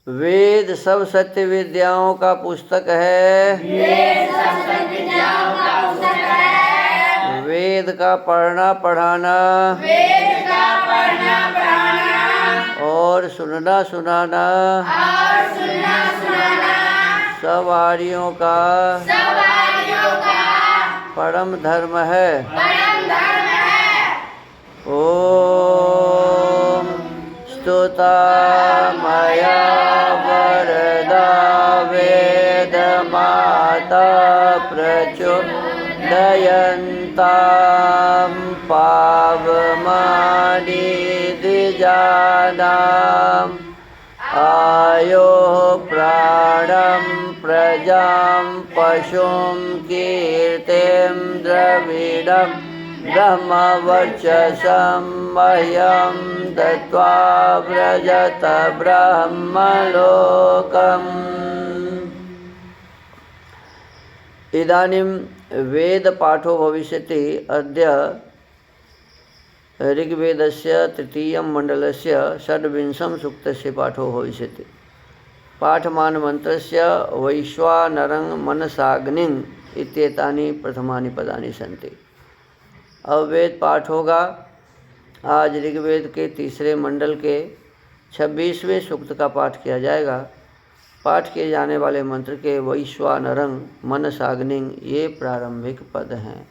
वेद सब सत्य विद्याओं का पुस्तक है। वेद का पढ़ना पढ़ाना और सुनना सुनाना सब आर्यों का परम धर्म है। ओम स्तुता मया वरदा वेद माता प्रचोदयन्तां पावमानि द्विजानाम् आयो प्राणं प्रजां पशुं कीर्तिं द्रविडं ब्रह्मवर्चसं मह्यं दत्त्वा व्रजत ब्रह्मलोकम्। इदानीं वेदपाठो भविष्यति। अद्य ऋग्वेदस्य तृतीयं मण्डलस्य षड्विंशं सूक्तस्य पाठो भविष्यति। पाठमानमन्त्रस्य वैश्वानरं मनसाग्निं इत्येतानि प्रथमानि पदानि सन्ति। अब वेद पाठ होगा। आज ऋग्वेद के तीसरे मंडल के 26वें सूक्त का पाठ किया जाएगा। पाठ किए जाने वाले मंत्र के वैश्वानरं मनसाग्निं ये प्रारंभिक पद हैं।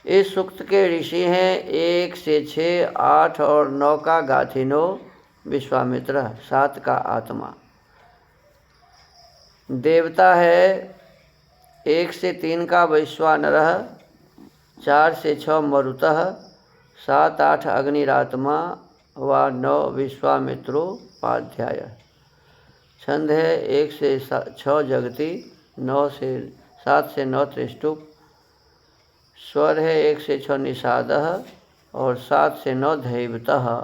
इस सूक्त के ऋषि हैं 1 से 6, 8 और 9 का गाथिनो विश्वामित्र, 7 का आत्मा। देवता है 1 से 3 का वैश्वानरः, 4 से 6 मरुतः, 7 8 अग्निरात्मा व 9 विश्वामित्रोपाध्याय। छंद है 1 से 6 जगति, 7 से 9 त्रिष्टुप। स्वर है 1 से 6 निषादः और 7 से 9 धैवतः।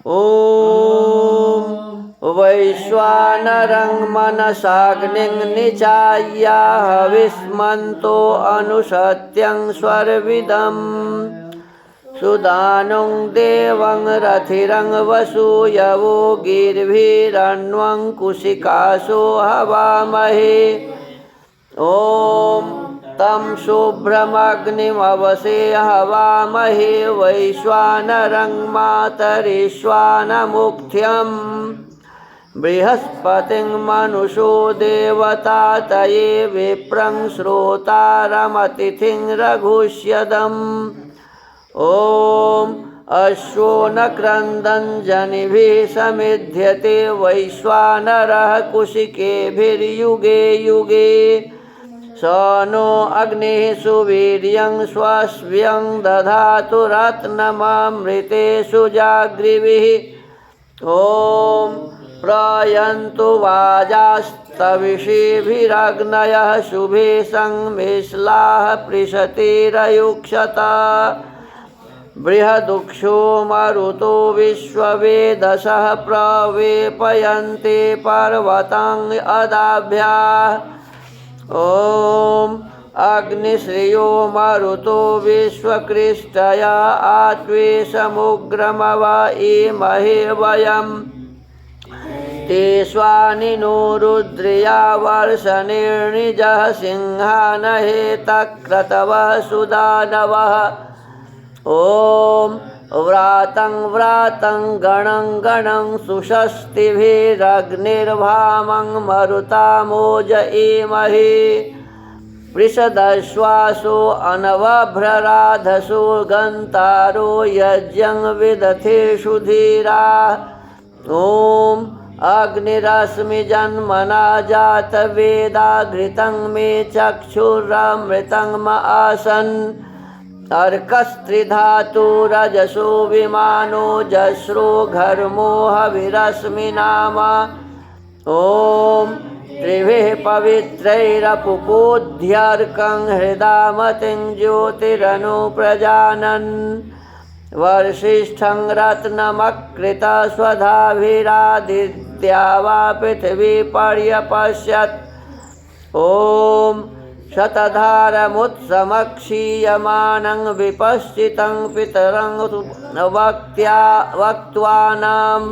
ओम वैश्वानरं मनसाग्निं निचाय्य हविष्मन्तो अनुसत्यं स्वर्विदं सुदानुं देवं रथिरं वसूयवो गिर्भिरण्वं कुशिकासो हवामहे। ओम तं शुभ्रमग्निमवसे हवामहे वैश्वानरं मातरिश्वानमुख्यं बृहस्पतिं मनुषो देवता तये विप्रं श्रोतारमतिथिं रघुष्यदम्। ओम अश्वो न क्रन्दन् जनिभिः समिध्यते वैश्वानरः कुशिकेभिर्युगे युगे। स नो अग्निः सुवीर्यं स्वस्व्यं दधातु रत्नममृतेषु जाग्रिभिः। ॐ प्रयन्तु वाजास्तविषीभिरग्नयः शुभे संमिश्लाः पृषतिरयुक्षत। बृहदुक्षो मरुतो विश्ववेदसः प्रवेपयन्ते पर्वतान् अदाभ्याः। ओम अग्निश्रियो मरुतो विश्वकृष्टया आत्वे समुग्रमव इमहे वयम्। ते स्वानिनो रुद्रिया वर्षनिर्णिजः सिंहानहेतक्रतवः सुदानवः। ओम व्रातं व्रातं गणं गणं सुषस्तिभिरग्निर्भामं मरुतामोज इमहे। वृषदश्वासो अनवभ्रराधसो गन्तारो यज्ञं विदथेषु धीराः। ॐ अग्निरश्मिजन्मना जातवेदा घृतं मे चक्षुरमृतं आसन्। अर्कस्त्रिधातुरजसो विमानो जस्रो घर्मो हविरश्मिनाम। ॐ त्रिभिः पवित्रैरपुपोध्यर्कं हृदामतिं ज्योतिरनु प्रजानन्। वर्षिष्ठं रत्नमकृत स्वधाभिरादित्या वा पृथिवी पर्यपश्यत्। ॐ शतधारमुत्समक्षीयमानं विपश्चितं पितरं वक्त्वानां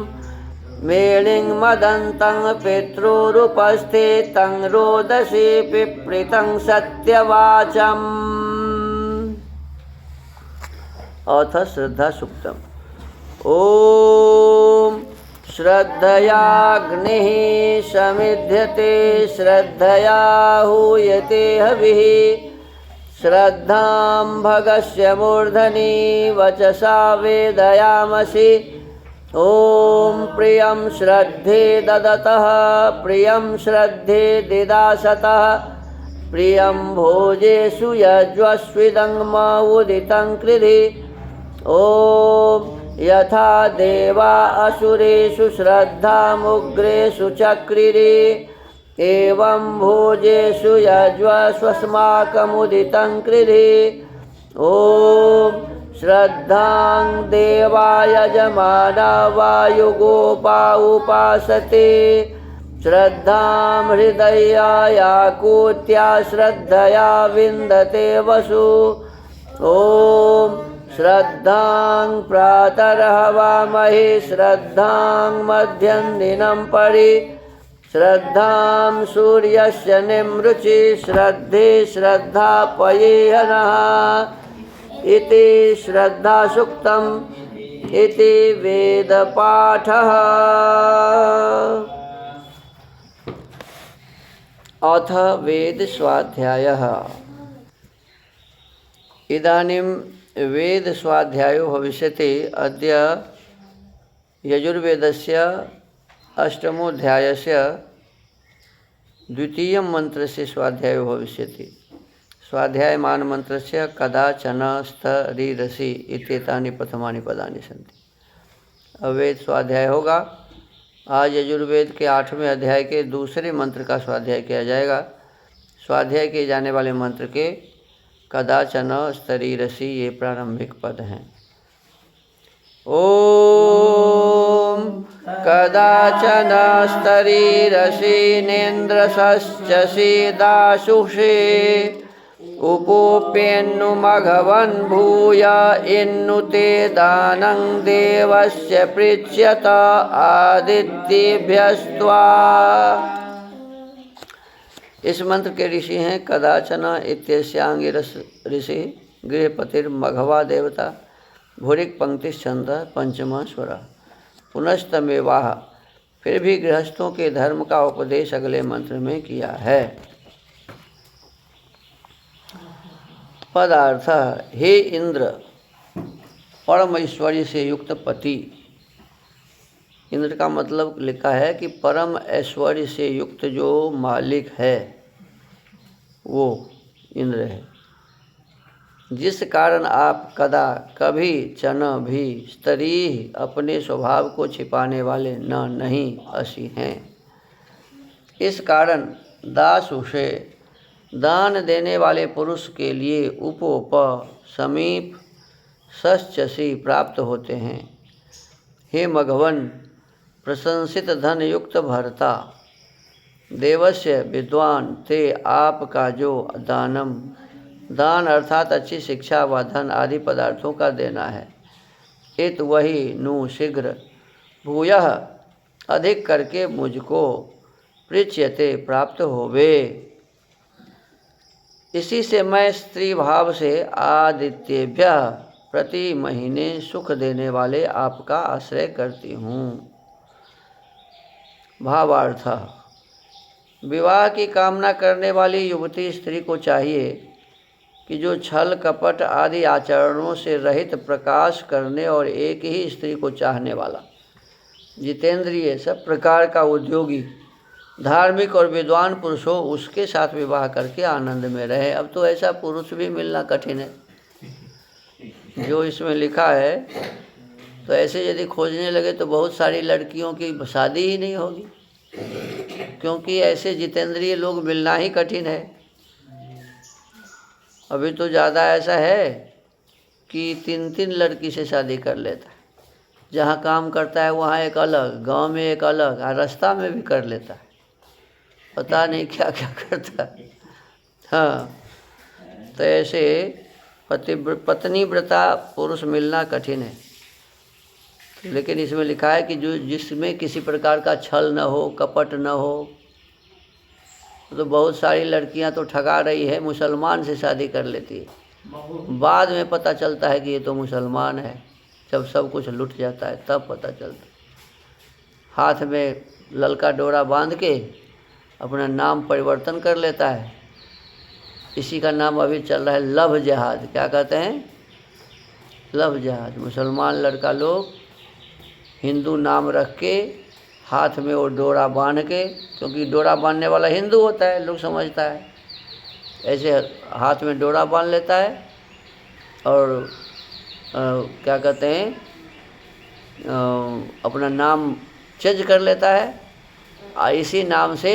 मेलिं मदन्तं पितृरूपस्थे तं रोदसी पिप्रीतं सत्यवाचम्। अथ श्रद्धा सूक्तम्। ओम श्रद्धयाग्निः समिध्यते श्रद्धया हूयते हविः श्रद्धां भगस्य मूर्धनि वचसा वेदयामसि। ओम प्रियं श्रद्धे ददतः प्रियं श्रद्धे दिदासतः प्रियं भोजेषु यज्वस्विदं उदितं कृधि। ओम यथा देवा असुरेषु श्रद्धामुग्रेषु चक्रिरे एवं भोजेषु यज्वस्वस्माकमुदितं कृधि। ओम श्रद्धां देवा यजमाना वायुगोपा उपासते श्रद्धां हृदयायाकूत्या श्रद्धया विन्दते वसु। ओम श्रद्धां प्रातर्हवामहे श्रद्धां मध्यन्दिनं परि श्रद्धां सूर्यस्य निमृचि श्रद्धे श्रद्धापयेहनः इति श्रद्धा सूक्तम् इति वेदपाठः। अथ वेद स्वाध्यायः। इदानीं वेद स्वाध्यायो भविष्यति। अद्य यजुर्वेदस्य अष्टमोऽध्यायस्य द्वितीयं मन्त्रस्य स्वाध्यायो भविष्यति। स्वाध्यायमान मन्त्रस्य कदाचन स्तरीरसि इत्येतानि प्रथमानि पदानि सन्ति। अवेद स्वाध्याय होगा। आज यजुर्वेद के 8वें अध्याय के दूसरे मंत्र का स्वाध्याय किया जाएगा। स्वाध्याय किए जाने वाले मंत्र के कदाचन स्तरीरसि ये प्रारंभिक पद हैं। ओम कदाचन स्तरीरसि नेन्द्रश्चसि दाशुषे उपोप्यन्नुमघवन् भूय इन्नुते दानं देवस्य पृच्छ्यत आदित्येभ्यस्त्वा। इस मंत्र के ऋषि हैं कदाचन इत्यस्यांगिरस ऋषि गृहपतिर्मघवा देवता भूरिक पंक्तिश्छंद पंचमा स्वर पुनस्तमेवाह। फिर भी गृहस्थों के धर्म का उपदेश अगले मंत्र में किया है। पदार्थ हे इंद्र परम ऐश्वर्य से युक्त पति। इंद्र का मतलब लिखा है कि परम ऐश्वर्य से युक्त जो मालिक है वो इंद्र है, जिस कारण आप कदा कभी चन भी स्तरीह अपने स्वभाव को छिपाने वाले न नहीं असी हैं। इस कारण दासुषे दान देने वाले पुरुष के लिए उपोप समीप सश्चसी प्राप्त होते हैं। हे मघवन प्रशंसित धन युक्त भरता देवस्य विद्वान ते आपका जो दानम दान अर्थात अच्छी शिक्षा व धन आदि पदार्थों का देना है। इत वही नु शीघ्र भूयः अधिक करके मुझको पृच्छ्यते प्राप्त होवे। इसी से मैं स्त्री भाव से आदित्येभ्य प्रति महीने सुख देने वाले आपका आश्रय करती हूँ। भावार्थ विवाह की कामना करने वाली युवती स्त्री को चाहिए कि जो छल कपट आदि आचरणों से रहित प्रकाश करने और एक ही स्त्री को चाहने वाला जितेंद्रिय सब प्रकार का उद्योगी धार्मिक और विद्वान पुरुष हो उसके साथ विवाह करके आनंद में रहे। अब तो ऐसा पुरुष भी मिलना कठिन है जो इसमें लिखा है। तो ऐसे यदि खोजने लगे तो बहुत सारी लड़कियों की शादी ही नहीं होगी, क्योंकि ऐसे जितेंद्रिय लोग मिलना ही कठिन है। अभी तो ज़्यादा ऐसा है कि 3-3 लड़की से शादी कर लेता है। जहाँ काम करता है वहाँ एक अलग, गांव में एक अलग, और रास्ता में भी कर लेता है। पता नहीं क्या क्या करता है। हाँ, तो ऐसे पत्नी व्रता पुरुष मिलना कठिन है। लेकिन इसमें लिखा है कि जो जिसमें किसी प्रकार का छल न हो, कपट न हो। तो बहुत सारी लड़कियां तो ठगा रही है, मुसलमान से शादी कर लेती है, बाद में पता चलता है कि ये तो मुसलमान है। जब सब कुछ लुट जाता है तब पता चलता है। हाथ में ललका डोरा बांध के अपना नाम परिवर्तन कर लेता है। इसी का नाम अभी चल रहा है लव जहाज। क्या कहते हैं? लव जहाज। मुसलमान लड़का लोग हिंदू नाम रख के हाथ में वो डोरा बांध के, क्योंकि डोरा बांधने वाला हिंदू होता है, लोग समझता है, ऐसे हाथ में डोरा बांध लेता है और क्या कहते हैं, अपना नाम चेंज कर लेता है और इसी नाम से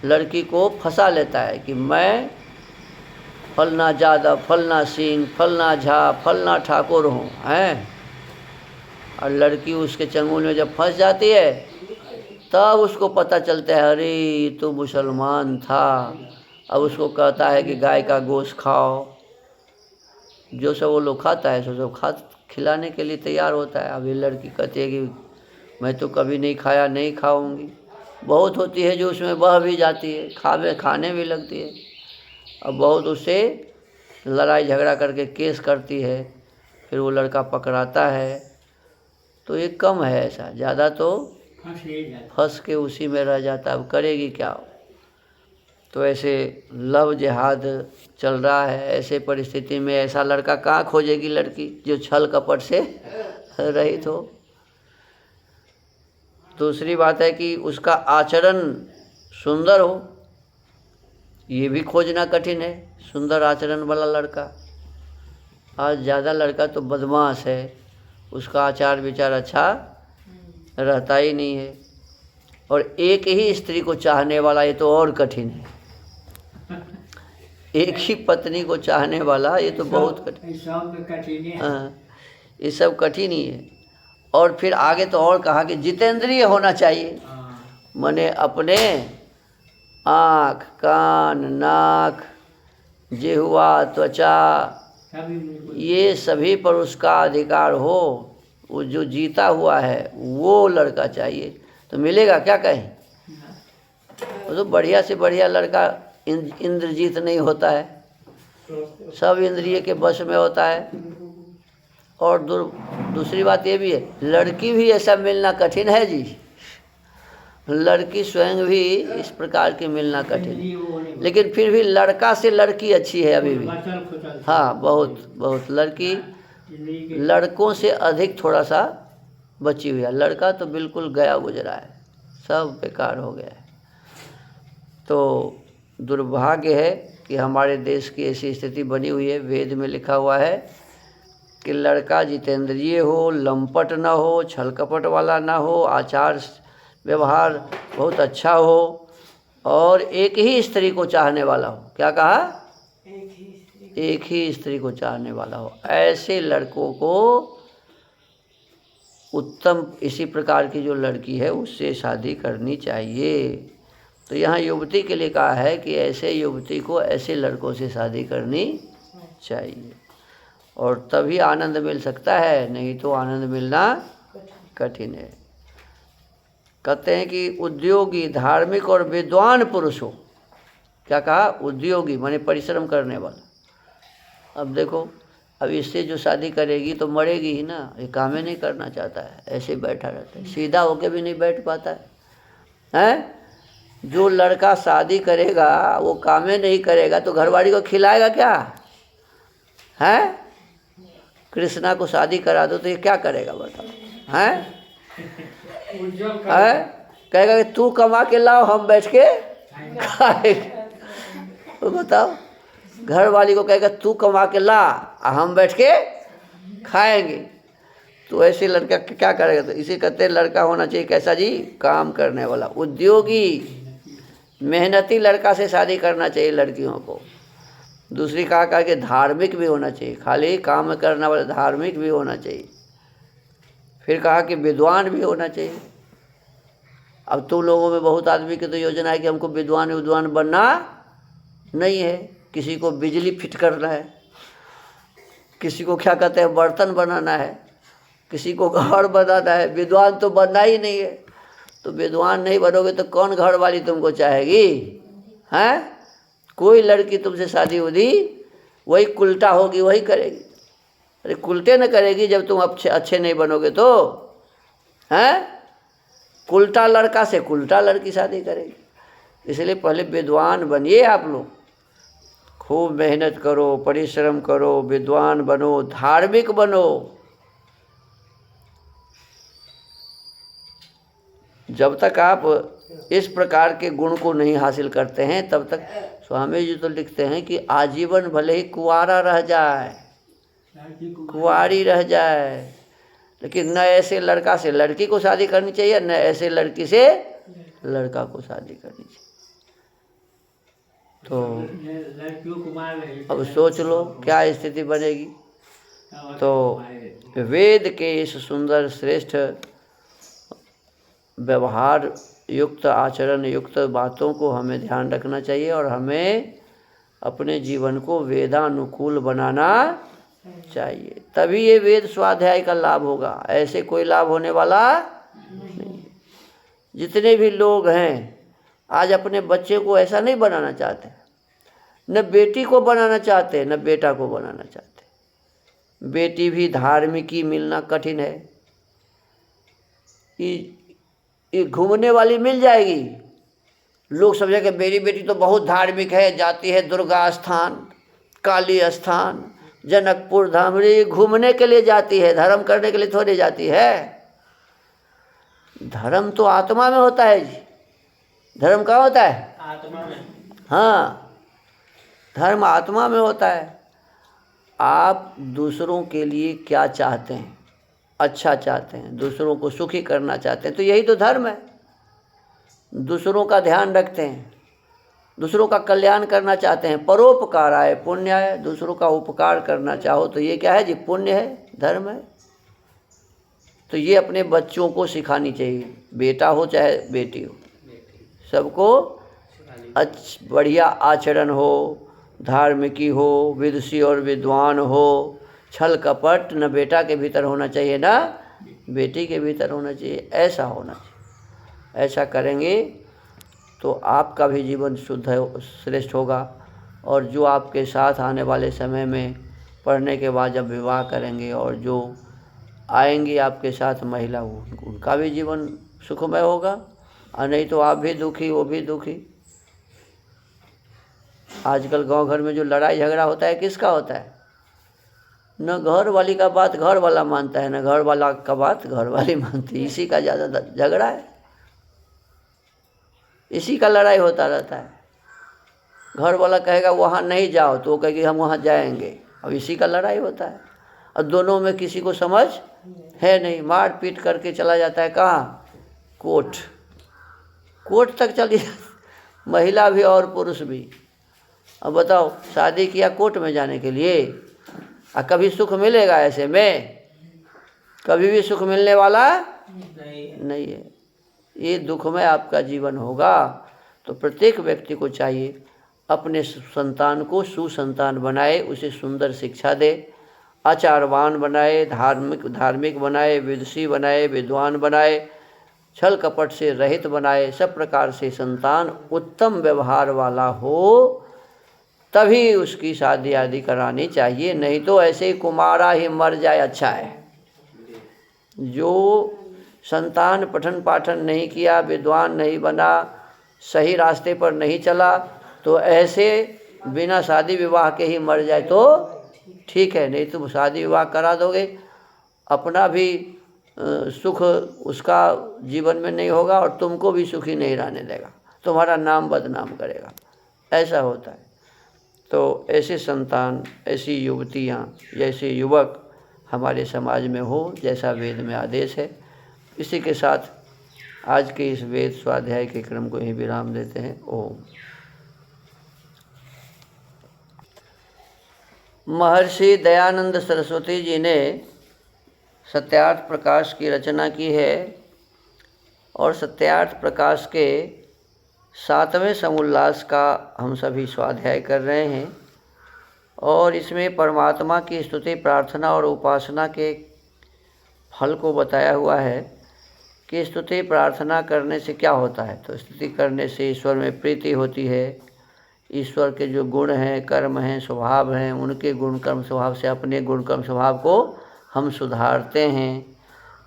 लड़की को फंसा लेता है कि मैं फलना यादव, फलना सिंह, फलना झा, फलना ठाकुर हूँ, हैं। और लड़की उसके चंगुल में जब फंस जाती है तब उसको पता चलता है, अरे तो मुसलमान था। अब उसको कहता है कि गाय का गोश्त खाओ। जो सब वो लोग खाता है सो सब खिलाने के लिए तैयार होता है। अभी लड़की कहती है कि मैं तो कभी नहीं खाया, नहीं खाऊंगी। बहुत होती है जो उसमें बह भी जाती है, खाने भी लगती है। अब बहुत उससे लड़ाई झगड़ा करके केस करती है, फिर वो लड़का पकड़ाता है। तो ये कम है, ऐसा ज़्यादा तो फंस के उसी में रह जाता है। अब करेगी क्या? तो ऐसे लव जिहाद चल रहा है। ऐसे परिस्थिति में ऐसा लड़का कहाँ खोजेगी लड़की जो छल कपट से रहित हो। दूसरी बात है कि उसका आचरण सुंदर हो, ये भी खोजना कठिन है, सुंदर आचरण वाला लड़का। आज ज़्यादा लड़का तो बदमाश है, उसका आचार विचार अच्छा रहता ही नहीं है। और एक ही स्त्री को चाहने वाला, ये तो और कठिन है। एक ही पत्नी को चाहने वाला, ये तो बहुत कठिन है। हाँ, ये सब कठिन ही है। और फिर आगे तो और कहा कि जितेंद्रिय होना चाहिए, माने अपने आँख, कान, नाक, जिह्वा, त्वचा, ये सभी पर उसका अधिकार हो। वो जो जीता हुआ है वो लड़का चाहिए। तो मिलेगा क्या कहें? वो तो बढ़िया से बढ़िया लड़का इंद्रजीत नहीं होता है, सब इंद्रिय के वश में होता है। और दूसरी बात ये भी है, लड़की भी ऐसा मिलना कठिन है जी। लड़की स्वयं भी इस प्रकार की मिलना कठिन, लेकिन फिर भी लड़का से लड़की अच्छी है अभी भी। हाँ, बहुत बहुत लड़की लड़कों से अधिक थोड़ा सा बची हुई है। लड़का तो बिल्कुल गया गुजरा है, सब बेकार हो गया है। तो दुर्भाग्य है कि हमारे देश की ऐसी स्थिति बनी हुई है। वेद में लिखा हुआ है कि लड़का जितेंद्रिय हो, लंपट ना हो, छल कपट वाला ना हो, आचार व्यवहार बहुत अच्छा हो और एक ही स्त्री को चाहने वाला हो। क्या कहा? एक ही स्त्री को चाहने वाला हो। ऐसे लड़कों को उत्तम, इसी प्रकार की जो लड़की है उससे शादी करनी चाहिए। तो यहाँ युवती के लिए कहा है कि ऐसे युवती को ऐसे लड़कों से शादी करनी चाहिए और तभी आनंद मिल सकता है, नहीं तो आनंद मिलना कठिन है। कहते हैं कि उद्योगी, धार्मिक और विद्वान पुरुष हो। क्या कहा? उद्योगी माने परिश्रम करने वाला। अब देखो, अब इससे जो शादी करेगी तो मरेगी ही ना, ये काम ही नहीं करना चाहता है, ऐसे ही बैठा रहता है, सीधा होके भी नहीं बैठ पाता है, हैं? जो लड़का शादी करेगा वो काम ही नहीं करेगा तो घरवाली को खिलाएगा क्या? हैं? कृष्णा को शादी करा दो तो ये क्या करेगा बताओ? हैं? कहेगा कि तू कमा के लाओ, हम बैठ के खाएंगे। तो बताओ, घर वाली को कहेगा तू कमा के ला, हम बैठ के खाएंगे। तो ऐसे लड़का क्या करेगा? तो इसे कहते हैं लड़का होना चाहिए कैसा जी? काम करने वाला, उद्योगी, मेहनती लड़का से शादी करना चाहिए लड़कियों को। दूसरी कहा कि धार्मिक भी होना चाहिए, खाली काम करने वाला, धार्मिक भी होना चाहिए। फिर कहा कि विद्वान भी होना चाहिए। अब तो लोगों में बहुत आदमी की तो योजना है कि हमको विद्वान बनना नहीं है, किसी को बिजली फिट करना है, किसी को क्या कहते हैं बर्तन बनाना है, किसी को घर बनाना है। विद्वान तो बनना ही नहीं है। तो विद्वान नहीं बनोगे तो कौन घर वाली तुमको चाहेगी? हैं? कोई लड़की तुमसे शादी होगी वही कुलटा होगी, वही करेगी। अरे कुलटे न करेगी जब तुम अच्छे नहीं बनोगे तो। हैं? कुलटा लड़का से कुलटा लड़की शादी करेगी। इसलिए पहले विद्वान बनिए आप लोग, खूब मेहनत करो, परिश्रम करो, विद्वान बनो, धार्मिक बनो। जब तक आप इस प्रकार के गुण को नहीं हासिल करते हैं तब तक स्वामी जी तो लिखते हैं कि आजीवन भले ही कुंवारा रह जाए, कुंवारी रह जाए, लेकिन न ऐसे लड़का से लड़की को शादी करनी चाहिए, न ऐसे लड़की से लड़का को शादी करनी चाहिए। तो अब सोच लो क्या स्थिति बनेगी। तो वेद के इस सुंदर श्रेष्ठ व्यवहार युक्त, आचरण युक्त बातों को हमें ध्यान रखना चाहिए और हमें अपने जीवन को वेदानुकूल बनाना चाहिए। तभी ये वेद स्वाध्याय का लाभ होगा, ऐसे कोई लाभ होने वाला नहीं। जितने भी लोग हैं आज अपने बच्चे को ऐसा नहीं बनाना चाहते, न बेटी को बनाना चाहते, न बेटा को बनाना चाहते। बेटी भी धार्मिकी मिलना कठिन है। ये घूमने वाली मिल जाएगी, लोग समझेंगे मेरी बेटी तो बहुत धार्मिक है, जाती है दुर्गा स्थान, काली स्थान, जनकपुर धाम। रे घूमने के लिए जाती है, धर्म करने के लिए थोड़ी जाती है। धर्म तो आत्मा में होता है जी। धर्म कहाँ होता है? आत्मा में। हाँ, धर्म आत्मा में होता है। आप दूसरों के लिए क्या चाहते हैं? अच्छा चाहते हैं, दूसरों को सुखी करना चाहते हैं, तो यही तो धर्म है। दूसरों का ध्यान रखते हैं, दूसरों का कल्याण करना चाहते हैं। परोपकाराय पुण्याय, दूसरों का उपकार करना चाहो तो ये क्या है जी? पुण्य है, धर्म है। तो ये अपने बच्चों को सिखानी चाहिए, बेटा हो चाहे बेटी हो, सबको बढ़िया आचरण हो, धार्मिकी हो, विदुषी और विद्वान हो। छल कपट न बेटा के भीतर होना चाहिए, ना बेटी के भीतर होना चाहिए। ऐसा होना चाहिए। ऐसा करेंगे तो आपका भी जीवन शुद्ध श्रेष्ठ होगा। और जो आपके साथ आने वाले समय में पढ़ने के बाद जब विवाह करेंगे और जो आएंगी आपके साथ महिला, उनका भी जीवन सुखमय होगा। और नहीं तो आप भी दुखी, वो भी दुखी। आजकल गांव घर में जो लड़ाई झगड़ा होता है, किसका होता है? न घर वाली का बात घर वाला मानता है, न घर वाला का बात घर वाली मानती है। इसी का ज़्यादा झगड़ा है, इसी का लड़ाई होता रहता है। घर वाला कहेगा वहाँ नहीं जाओ, तो वो कहेगी हम वहाँ जाएंगे। अब इसी का लड़ाई होता है। और दोनों में किसी को समझ है नहीं, मार पीट करके चला जाता है। कहाँ? कोर्ट, कोर्ट तक चली जाती, महिला भी और पुरुष भी। अब बताओ, शादी किया कोर्ट में जाने के लिए, और कभी सुख मिलेगा ऐसे में? कभी भी सुख मिलने वाला नहीं है। ये दुखमय आपका जीवन होगा। तो प्रत्येक व्यक्ति को चाहिए अपने संतान को सुसंतान बनाए, उसे सुंदर शिक्षा दे, आचारवान बनाए, धार्मिक बनाए, विदुषी बनाए, विद्वान बनाए, छल कपट से रहित बनाए। सब प्रकार से संतान उत्तम व्यवहार वाला हो, तभी उसकी शादी आदि करानी चाहिए। नहीं तो ऐसे ही कुमारा ही मर जाए अच्छा है। जो संतान पठन पाठन नहीं किया, विद्वान नहीं बना, सही रास्ते पर नहीं चला, तो ऐसे बिना शादी विवाह के ही मर जाए तो ठीक है। नहीं तो शादी विवाह करा दोगे, अपना भी सुख उसका जीवन में नहीं होगा और तुमको भी सुखी नहीं रहने देगा, तुम्हारा नाम बदनाम करेगा। ऐसा होता है। तो ऐसे संतान, ऐसी युवतियाँ, जैसे युवक हमारे समाज में हो, जैसा वेद में आदेश है। इसी के साथ आज के इस वेद स्वाध्याय के क्रम को ही विराम देते हैं। ओम। महर्षि दयानंद सरस्वती जी ने सत्यार्थ प्रकाश की रचना की है और सत्यार्थ प्रकाश के 7वें समुल्लास का हम सभी स्वाध्याय कर रहे हैं। और इसमें परमात्मा की स्तुति, प्रार्थना और उपासना के फल को बताया हुआ है कि स्तुति प्रार्थना करने से क्या होता है। तो स्तुति करने से ईश्वर में प्रीति होती है। ईश्वर के जो गुण हैं, कर्म हैं, स्वभाव हैं, उनके गुण कर्म स्वभाव से अपने गुण कर्म स्वभाव को हम सुधारते हैं।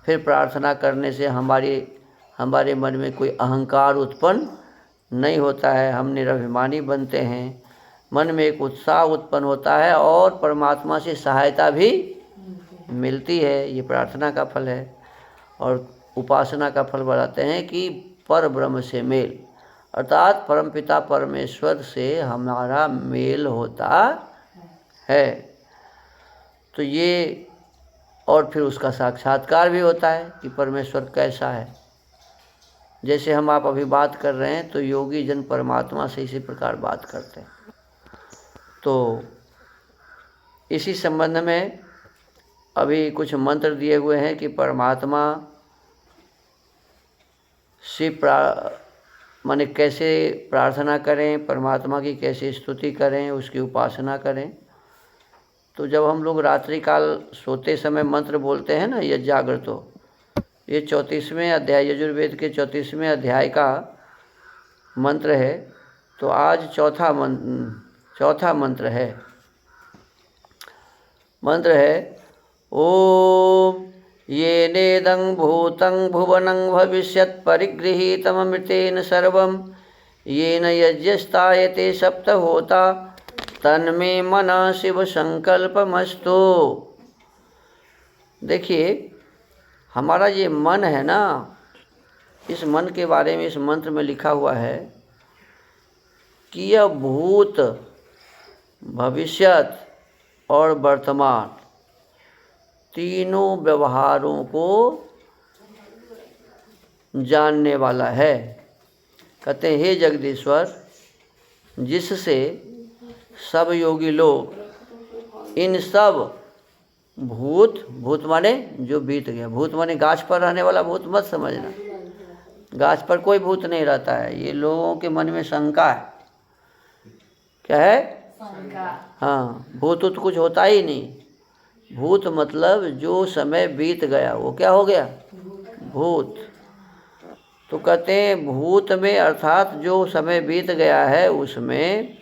फिर प्रार्थना करने से हमारे मन में कोई अहंकार उत्पन्न नहीं होता है, हम निराभिमानी बनते हैं, मन में एक उत्साह उत्पन्न होता है और परमात्मा से सहायता भी मिलती है। ये प्रार्थना का फल है। और उपासना का फल बताते हैं कि पर ब्रह्म से मेल, अर्थात परमपिता परमेश्वर से हमारा मेल होता है। तो ये, और फिर उसका साक्षात्कार भी होता है कि परमेश्वर कैसा है। जैसे हम आप अभी बात कर रहे हैं तो योगी जन परमात्मा से इसी प्रकार बात करते हैं। तो इसी संबंध में अभी कुछ मंत्र दिए हुए हैं कि परमात्मा से माने कैसे प्रार्थना करें, परमात्मा की कैसे स्तुति करें, उसकी उपासना करें। तो जब हम लोग रात्रि काल सोते समय मंत्र बोलते हैं ना, यह जागृतो, ये 34वें अध्याय, यजुर्वेद के 34वें अध्याय का मंत्र है। तो आज चौथा मंत्र है। मंत्र है ओम येनेदं भूतं भुवनं भविष्यत् परिगृहीतमृतेन सर्वं येन यज्ञस्तायते सप्तहोता तन्मे मनः शिव संकल्पमस्तु। देखिए, हमारा ये मन है ना, इस मन के बारे में इस मंत्र में लिखा हुआ है कि यह भूत, भविष्यत और वर्तमान तीनों व्यवहारों को जानने वाला है। कहते हैं हे जगदीश्वर, जिससे सब योगी लोग इन सब भूत माने जो बीत गया, भूत माने गाछ पर रहने वाला भूत मत समझना, गाछ पर कोई भूत नहीं रहता है। ये लोगों के मन में शंका है। क्या है? शंका। हाँ, भूत तो कुछ होता ही नहीं। भूत मतलब जो समय बीत गया वो क्या हो गया? भूत। तो कहते हैं भूत में अर्थात जो समय बीत गया है उसमें,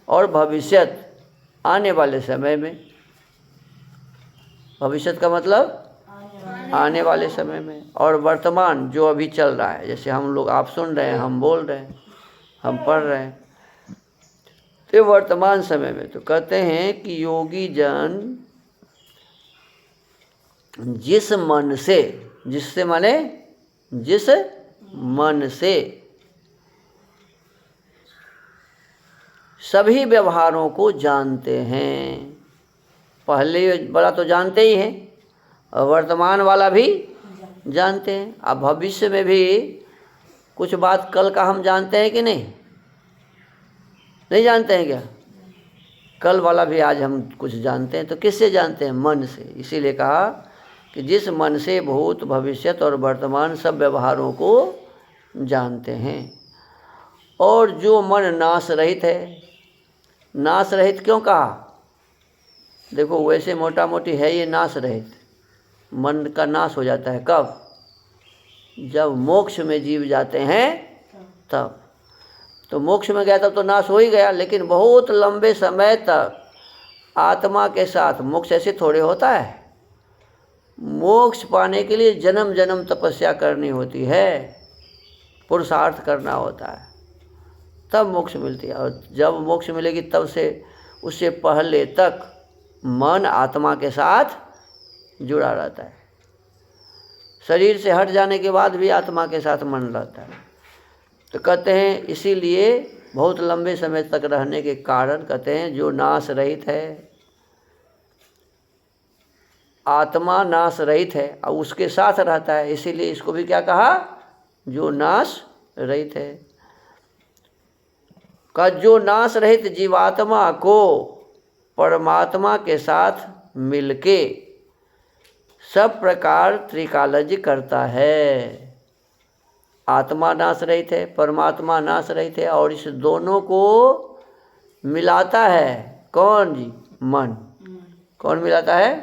और भविष्यत आने वाले समय में। भविष्यत का मतलब आने वाले समय में, और वर्तमान जो अभी चल रहा है, जैसे हम लोग, आप सुन रहे हैं, हम बोल रहे हैं, हम पढ़ रहे हैं, तो वर्तमान समय में। तो कहते हैं कि योगी जन जिस मन से, जिससे माने जिस मन से सभी व्यवहारों को जानते हैं। पहले वाला तो जानते ही हैं और वर्तमान वाला भी जानते हैं। अब भविष्य में भी कुछ बात कल का हम जानते हैं कि नहीं? नहीं जानते हैं क्या? कल वाला भी आज हम कुछ जानते हैं। तो किससे जानते हैं? मन से। इसीलिए कहा कि जिस मन से भूत, भविष्यत और वर्तमान सब व्यवहारों को जानते हैं। और जो मन नाश रहित है। नाश रहित क्यों कहा? देखो, वैसे मोटा मोटी है ये नाश रहित। मन का नाश हो जाता है कब? जब मोक्ष में जीव जाते हैं तब। तो मोक्ष में गया तब तो नाश हो ही गया, लेकिन बहुत लंबे समय तक आत्मा के साथ, मोक्ष ऐसे थोड़े होता है। मोक्ष पाने के लिए जन्म जन्म तपस्या करनी होती है, पुरुषार्थ करना होता है, तब मोक्ष मिलती है। और जब मोक्ष मिलेगी तब से उससे पहले तक मन आत्मा के साथ जुड़ा रहता है। शरीर से हट जाने के बाद भी आत्मा के साथ मन रहता है। तो कहते हैं इसीलिए बहुत लंबे समय तक रहने के कारण कहते हैं जो नाश रहित है, आत्मा नाश रहित है और उसके साथ रहता है, इसीलिए इसको भी क्या कहा? जो नाश रहित है। का जो नाश रहित जीवात्मा को परमात्मा के साथ मिलके सब प्रकार त्रिकालज्य करता है। आत्मा नाश रहित है, परमात्मा नाश रहित है, और इस दोनों को मिलाता है कौन जी? मन। कौन मिलाता है?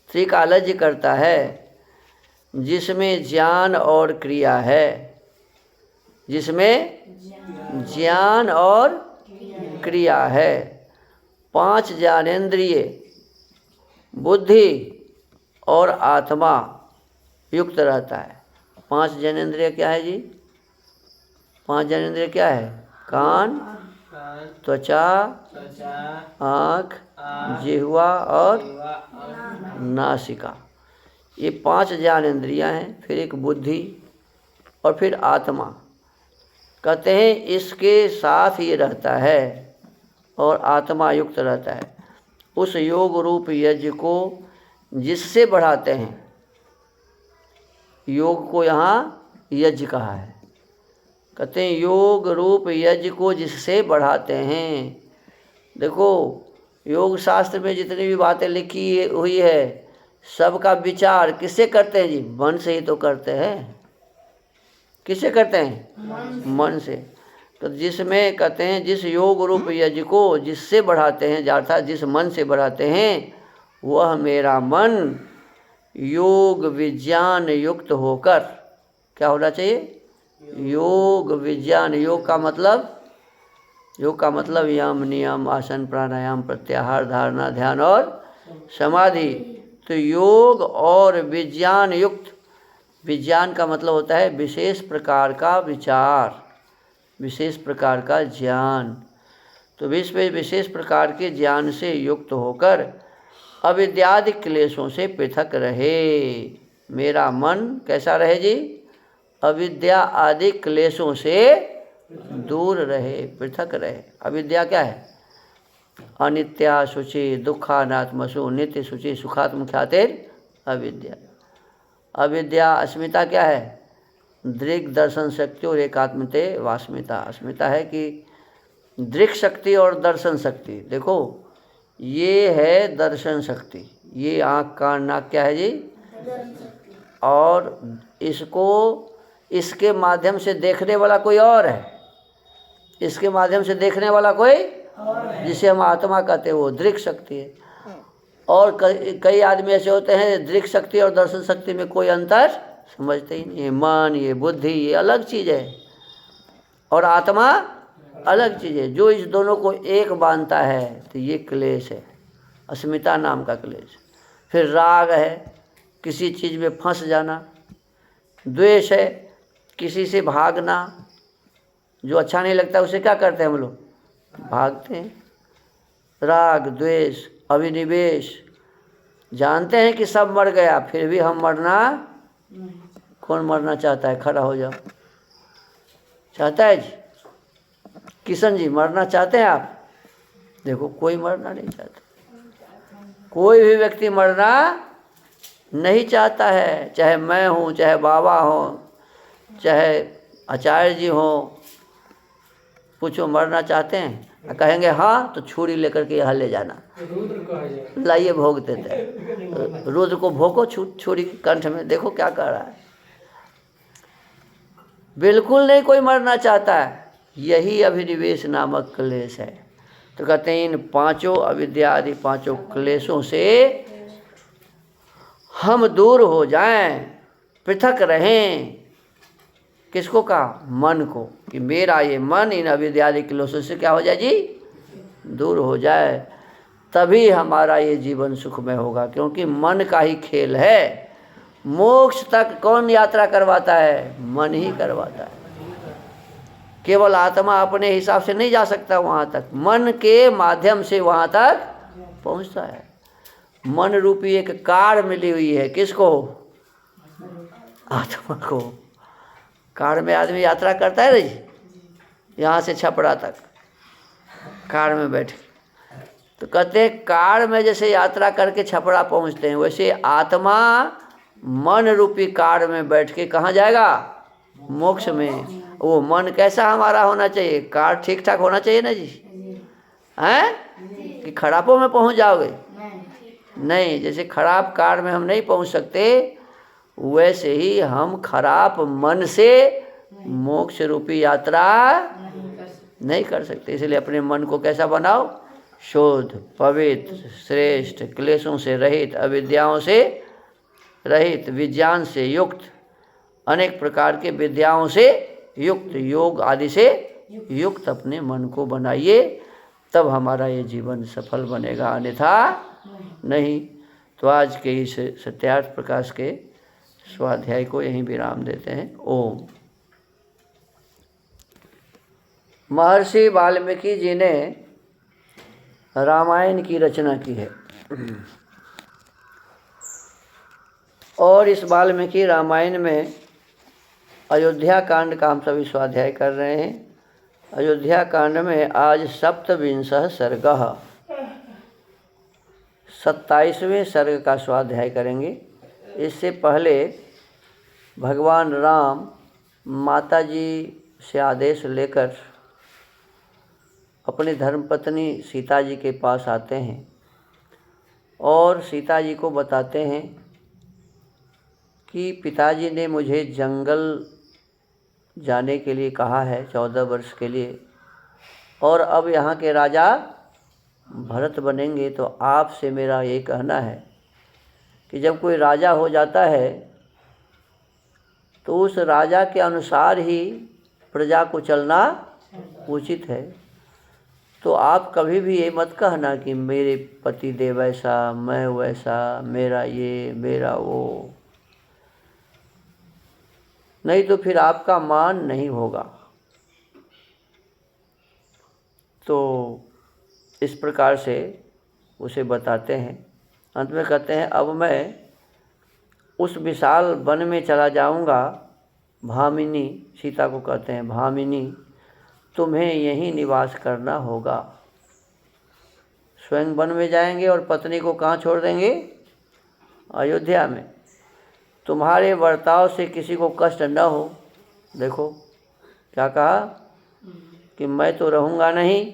त्रिकालज्य करता है, जिसमें ज्ञान और क्रिया है, जिसमें ज्ञान और क्रिया है। 5 ज्ञानेंद्रिय बुद्धि और आत्मा युक्त रहता है। 5 ज्ञानेंद्रिय क्या है जी? 5 ज्ञानेंद्रिय क्या है? कान, त्वचा, आँख, जिह्वा और नासिका। ये 5 ज्ञानेंद्रियाँ हैं। फिर एक बुद्धि और फिर आत्मा। कहते हैं इसके साथ ये रहता है और आत्मा युक्त रहता है। उस योग रूप यज्ञ को जिससे बढ़ाते हैं, योग को यहाँ यज्ञ कहा है। कहते हैं योग रूप यज्ञ को जिससे बढ़ाते हैं। देखो योग शास्त्र में जितनी भी बातें लिखी हुई है, सबका विचार किससे करते हैं जी? मन से ही तो करते हैं। किससे करते हैं? मन से। तो जिसमें कहते हैं जिस योग रूप यज्ञ को जिससे बढ़ाते हैं, अर्थात जिस मन से बढ़ाते हैं, वह मेरा मन योग विज्ञान युक्त होकर, क्या होना चाहिए? योग विज्ञान। योग का मतलब यम नियम आसन प्राणायाम प्रत्याहार धारणा ध्यान और समाधि। तो योग और विज्ञान युक्त। विज्ञान का मतलब होता है विशेष प्रकार का विचार, विशेष प्रकार का ज्ञान। तो विशेष प्रकार के ज्ञान से युक्त होकर अविद्यादि क्लेशों से पृथक रहे। मेरा मन कैसा रहे जी? अविद्या आदि क्लेशों से दूर रहे, पृथक रहे। अविद्या क्या है? अनित्या शुचि दुखानात्मसु नित्य शुचि सुखात्म ख्यातिर अविद्या। अविद्या अस्मिता क्या है? दृक् दर्शन शक्ति और एकात्मते वास्मिता। अस्मिता है कि दृक् शक्ति और दर्शन शक्ति। देखो ये है दर्शन शक्ति, ये आँख कान नाक क्या है जी? और इसको इसके माध्यम से देखने वाला कोई और है। इसके माध्यम से देखने वाला कोई, जिसे हम आत्मा कहते हैं, वो दृक् शक्ति है। और कई आदमी ऐसे होते हैं दृक् शक्ति और दर्शन शक्ति में कोई अंतर समझते ही नहीं है। मन, ये बुद्धि, ये अलग चीज़ है और आत्मा अलग चीज़ है। जो इस दोनों को एक बांधता है तो ये क्लेश है, अस्मिता नाम का क्लेश। फिर राग है, किसी चीज़ में फंस जाना। द्वेष है, किसी से भागना। जो अच्छा नहीं लगता उसे क्या करते हैं हम लोग? भागते हैं। राग द्वेष अभिनिवेश। जानते हैं कि सब मर गया, फिर भी हम मरना। कौन मरना चाहता है? खड़ा हो जाओ। चाहता है जी? किशन जी मरना चाहते हैं आप? देखो कोई मरना नहीं चाहता। कोई भी व्यक्ति मरना नहीं चाहता है। चाहे मैं हूँ, चाहे बाबा हो, चाहे आचार्य जी हो, पूछो मरना चाहते हैं? कहेंगे हाँ, तो छुरी लेकर के यहाँ ले जाना, लाइए भोग देते हैं। रुद्र को भोगो छुरी कंठ में। देखो क्या कर रहा है। बिल्कुल नहीं कोई मरना चाहता है। यही अभिनिवेश नामक क्लेश है। तो कहते हैं इन 5 अविद्या आदि 5 क्लेशों से हम दूर हो जाएं, पृथक रहें। किसको कहा? मन को। कि मेरा ये मन इन अविद्यादि क्लेशों से क्या हो जाए जी? दूर हो जाए। तभी हमारा ये जीवन सुखमय होगा, क्योंकि मन का ही खेल है। मोक्ष तक कौन यात्रा करवाता है? मन ही करवाता है। केवल आत्मा अपने हिसाब से नहीं जा सकता वहाँ तक, मन के माध्यम से वहाँ तक पहुँचता है। मन रूपी एक कार मिली हुई है। किसको? आत्मा को। कार में आदमी यात्रा करता है जी, यहाँ से छपरा तक कार में बैठ। तो कहते हैं कार में जैसे यात्रा करके छपरा पहुँचते हैं, वैसे आत्मा मन रूपी कार में बैठ के कहाँ जाएगा? मोक्ष में। वो मन कैसा हमारा होना चाहिए? कार ठीक ठाक होना चाहिए ना जी? हैं कि खराबों में पहुँच जाओगे? नहीं, जैसे खराब कार में हम नहीं पहुँच सकते, वैसे ही हम खराब मन से मोक्ष रूपी यात्रा नहीं कर सकते। इसलिए अपने मन को कैसा बनाओ? शुद्ध, पवित्र, श्रेष्ठ, क्लेशों से रहित, अविद्याओं से रहित, विज्ञान से युक्त, अनेक प्रकार के विद्याओं से युक्त, योग आदि से युक्त अपने मन को बनाइए, तब हमारा ये जीवन सफल बनेगा, अन्यथा नहीं। तो आज के इस सत्यार्थ प्रकाश के स्वाध्याय को यहीं विराम देते हैं। ओम। महर्षि वाल्मीकि जी ने रामायण की रचना की है और इस वाल्मीकि रामायण में अयोध्या कांड का हम सभी स्वाध्याय कर रहे हैं। अयोध्या कांड में आज सप्तविंशः सर्गः 27वें सर्ग का स्वाध्याय करेंगे। इससे पहले भगवान राम माता जी से आदेश लेकर अपनी धर्मपत्नी सीता जी के पास आते हैं और सीता जी को बताते हैं कि पिताजी ने मुझे जंगल जाने के लिए कहा है 14 वर्ष के लिए, और अब यहाँ के राजा भरत बनेंगे। तो आपसे मेरा ये कहना है कि जब कोई राजा हो जाता है तो उस राजा के अनुसार ही प्रजा को चलना उचित है। तो आप कभी भी ये मत कहना कि मेरे पति देव ऐसा, मैं वैसा, मेरा ये, मेरा वो, नहीं तो फिर आपका मान नहीं होगा। तो इस प्रकार से उसे बताते हैं। अंत में कहते हैं, अब मैं उस विशाल वन में चला जाऊंगा। भामिनी, सीता को कहते हैं, भामिनी तुम्हें यहीं निवास करना होगा। स्वयं वन में जाएंगे और पत्नी को कहाँ छोड़ देंगे? अयोध्या में। तुम्हारे बर्ताव से किसी को कष्ट न हो। देखो क्या कहा कि मैं तो रहूँगा नहीं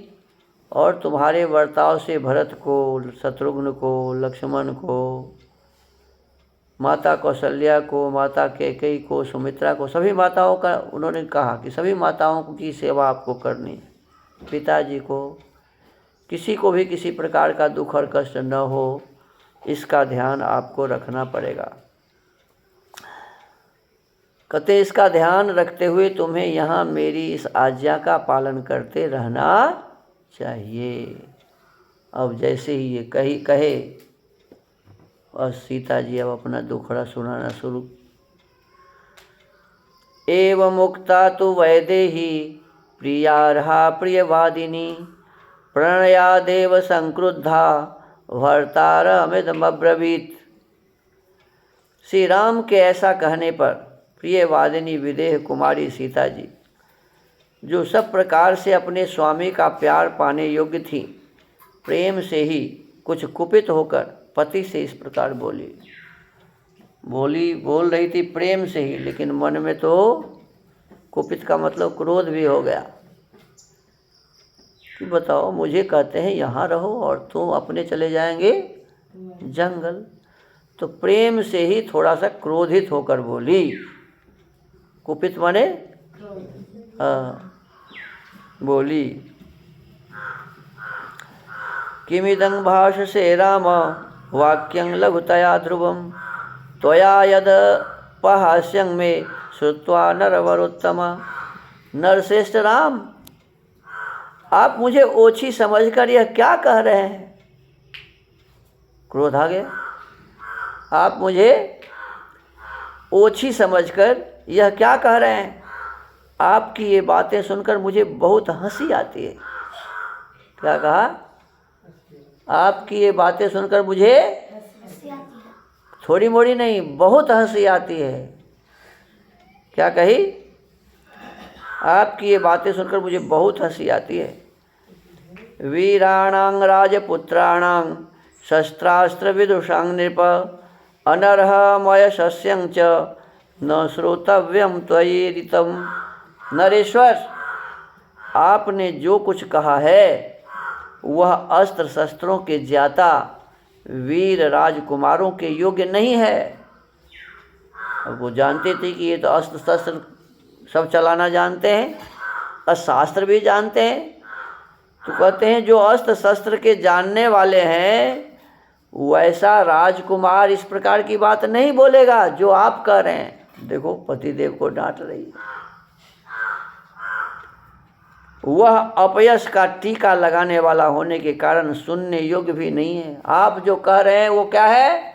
और तुम्हारे बर्ताव से भरत को, शत्रुघ्न को, लक्ष्मण को, माता कौशल्या को, माता कैकेयी को, सुमित्रा को, सभी माताओं का उन्होंने कहा कि सभी माताओं की सेवा आपको करनी है। पिताजी को, किसी को भी किसी प्रकार का दुख और कष्ट न हो, इसका ध्यान आपको रखना पड़ेगा। कहते इसका ध्यान रखते हुए तुम्हें यहाँ मेरी इस आज्ञा का पालन करते रहना चाहिए। अब जैसे ही ये कहे और सीता जी अब अपना दुखड़ा सुनाना शुरू। एवं मुक्ता तु वैदेही प्रियार्हा प्रियवादिनी प्रणया देव संक्रुद्धा भर्तारमिदमब्रवीत्। श्री राम के ऐसा कहने पर प्रियवादिनी विदेह कुमारी सीता जी, जो सब प्रकार से अपने स्वामी का प्यार पाने योग्य थी, प्रेम से ही कुछ कुपित होकर पति से इस प्रकार बोल रही थी प्रेम से ही, लेकिन मन में तो कुपित का मतलब क्रोध भी हो गया कि बताओ, मुझे कहते हैं यहाँ रहो और तुम अपने चले जाएंगे जंगल। तो प्रेम से ही थोड़ा सा क्रोधित होकर बोली। कुपित माने बोली, किमिदं भाषसे राम वाक्यं लघुतया ध्रुवं त्वया यद पहास्यं मे श्रुत्वा नरवरोत्तम। नरश्रेष्ठ राम, आप मुझे ओछी समझकर यह क्या कह रहे हैं? क्रोध आ गया। आप मुझे ओछी समझकर यह क्या कह रहे हैं? आपकी ये बातें सुनकर मुझे बहुत हंसी आती है। क्या कहा? आपकी ये बातें सुनकर मुझे थोड़ी मोड़ी नहीं, बहुत हंसी आती है। क्या कही? आपकी ये बातें सुनकर मुझे बहुत हंसी आती है। वीराणां राजपुत्राणां शस्त्रास्त्र विदुषां नृप अनर्हमय सस्यं च न श्रोतव्यम त्वयिरितम। नरेश्वर, आपने जो कुछ कहा है वह अस्त्र शस्त्रों के ज्ञाता वीर राजकुमारों के योग्य नहीं है। अब वो जानते थे कि ये तो अस्त्र शस्त्र सब चलाना जानते हैं, शास्त्र भी जानते हैं। तो कहते हैं जो अस्त्र शस्त्र के जानने वाले हैं वैसा राजकुमार इस प्रकार की बात नहीं बोलेगा जो आप कह रहे हैं। देखो पतिदेव को डांट रही है। वह अपयश का टीका लगाने वाला होने के कारण सुनने योग्य भी नहीं है। आप जो कह रहे हैं वो क्या है?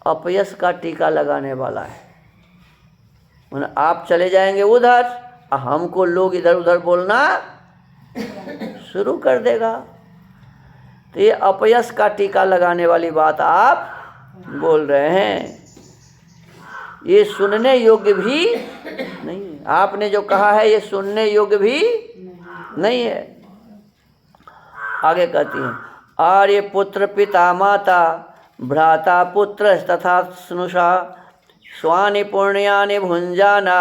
अपयश का टीका लगाने वाला है। मतलब आप चले जाएंगे उधर, हमको लोग इधर उधर बोलना शुरू कर देगा। तो ये अपयश का टीका लगाने वाली बात आप बोल रहे हैं, ये सुनने योग्य भी नहीं है। आपने जो कहा है ये सुनने योग्य भी नहीं है। आगे कहती हैं, आर्य पुत्र पिता माता भ्राता पुत्र तथा स्नुषा स्वानि पुण्यानि भुंजाना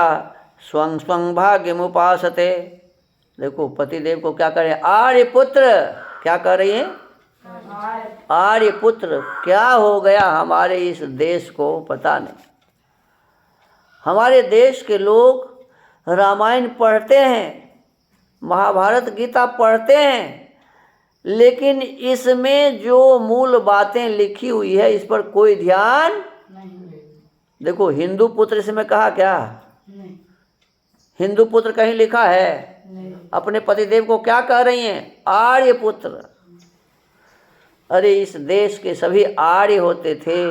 स्वं स्वं भाग्यमुपासते। देखो पतिदेव को क्या करें? आर्य पुत्र क्या कर रही है? आर्य पुत्र क्या हो गया हमारे इस देश को पता नहीं। हमारे देश के लोग रामायण पढ़ते हैं, महाभारत गीता पढ़ते हैं, लेकिन इसमें जो मूल बातें लिखी हुई है इस पर कोई ध्यान नहीं। देखो हिंदू पुत्र इसमें कहा क्या? नहीं। हिंदू पुत्र कहीं लिखा है? नहीं। अपने पतिदेव को क्या कह रही हैं? आर्य पुत्र। अरे इस देश के सभी आर्य होते थे।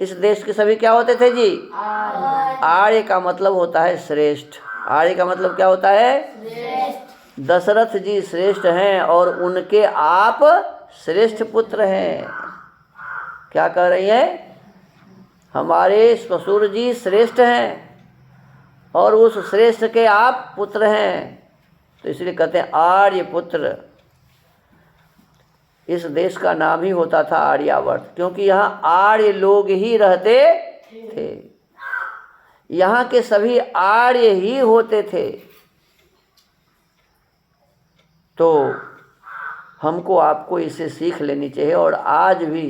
इस देश के सभी क्या होते थे जी? आर्य का मतलब होता है श्रेष्ठ। आर्य का मतलब क्या होता है? श्रेष्ठ। दशरथ जी श्रेष्ठ हैं और उनके आप श्रेष्ठ पुत्र हैं। क्या कह रही हैं? हमारे ससुर जी श्रेष्ठ हैं और उस श्रेष्ठ के आप पुत्र हैं। तो इसलिए कहते हैं आर्य पुत्र। इस देश का नाम ही होता था आर्यावर्त, क्योंकि यहाँ आर्य लोग ही रहते थे। यहाँ के सभी आर्य ही होते थे। तो हमको आपको इससे सीख लेनी चाहिए और आज भी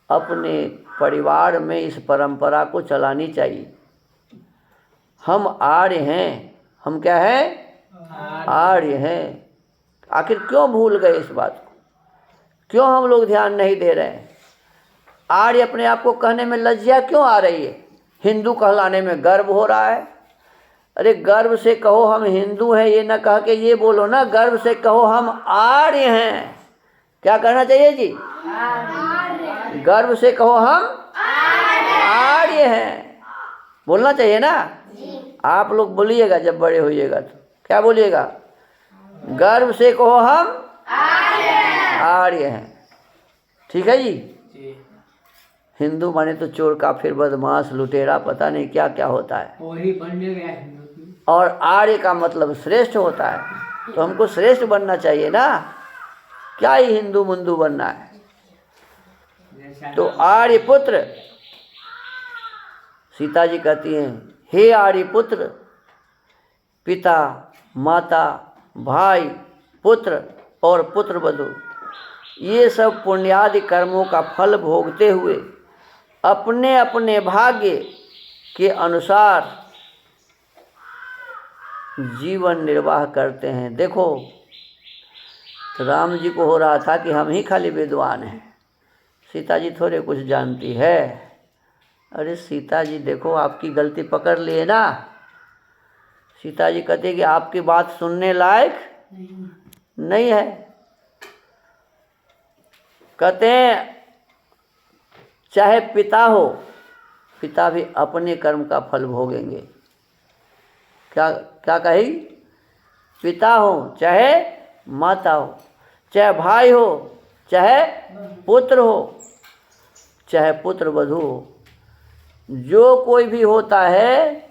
अपने परिवार में इस परंपरा को चलानी चाहिए। हम आर्य हैं। हम क्या हैं? आर्य हैं। आखिर क्यों भूल गए इस बात को? क्यों हम लोग ध्यान नहीं दे रहे हैं? आर्य अपने आप को कहने में लज्जा क्यों आ रही है? हिंदू कहलाने में गर्व हो रहा है। अरे गर्व से कहो हम हिंदू हैं, ये ना कह के ये बोलो ना, गर्व से कहो हम आर्य हैं। क्या कहना चाहिए जी? गर्व से कहो हम आर्य हैं, बोलना चाहिए ना। आप लोग बोलिएगा जब बड़े होइएगा तो क्या बोलिएगा? गर्व से कहो हम आर्य हैं। ठीक है जी? हिंदू माने तो चोर काफिर बदमाश लुटेरा पता नहीं क्या क्या होता है, और आर्य का मतलब श्रेष्ठ होता है। तो हमको श्रेष्ठ बनना चाहिए ना, क्या ही हिंदू मुंदू बनना है। तो आर्य पुत्र, सीता जी कहती हैं हे आर्य पुत्र, पिता माता भाई पुत्र और पुत्र वधू ये सब पुण्यादि कर्मों का फल भोगते हुए अपने अपने भाग्य के अनुसार जीवन निर्वाह करते हैं। देखो राम जी को हो रहा था कि हम ही खाली विद्वान हैं, सीता जी थोड़े कुछ जानती है। अरे सीता जी देखो आपकी गलती पकड़ लिए ना। सीता जी कहती है कि आपकी बात सुनने लायक नहीं है। कहते हैं चाहे पिता हो, पिता भी अपने कर्म का फल भोगेंगे। क्या क्या कही? पिता हो चाहे माता हो, चाहे भाई हो चाहे पुत्र हो, चाहे पुत्र वधू हो, जो कोई भी होता है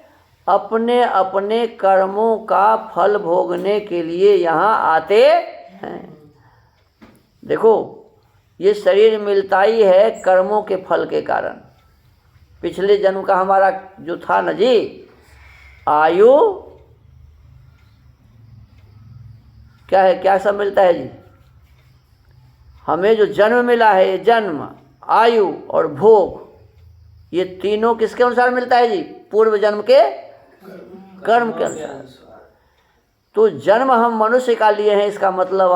अपने अपने कर्मों का फल भोगने के लिए यहाँ आते हैं। देखो ये शरीर मिलता ही है कर्मों के फल के कारण। पिछले जन्म का हमारा जो था ना जी, आयु क्या है, क्या सब मिलता है जी? हमें जो जन्म मिला है, ये जन्म, आयु और भोग, ये तीनों किसके अनुसार मिलता है जी? पूर्व जन्म के कर्म के अनुसार। तो जन्म हम मनुष्य का लिए हैं, इसका मतलब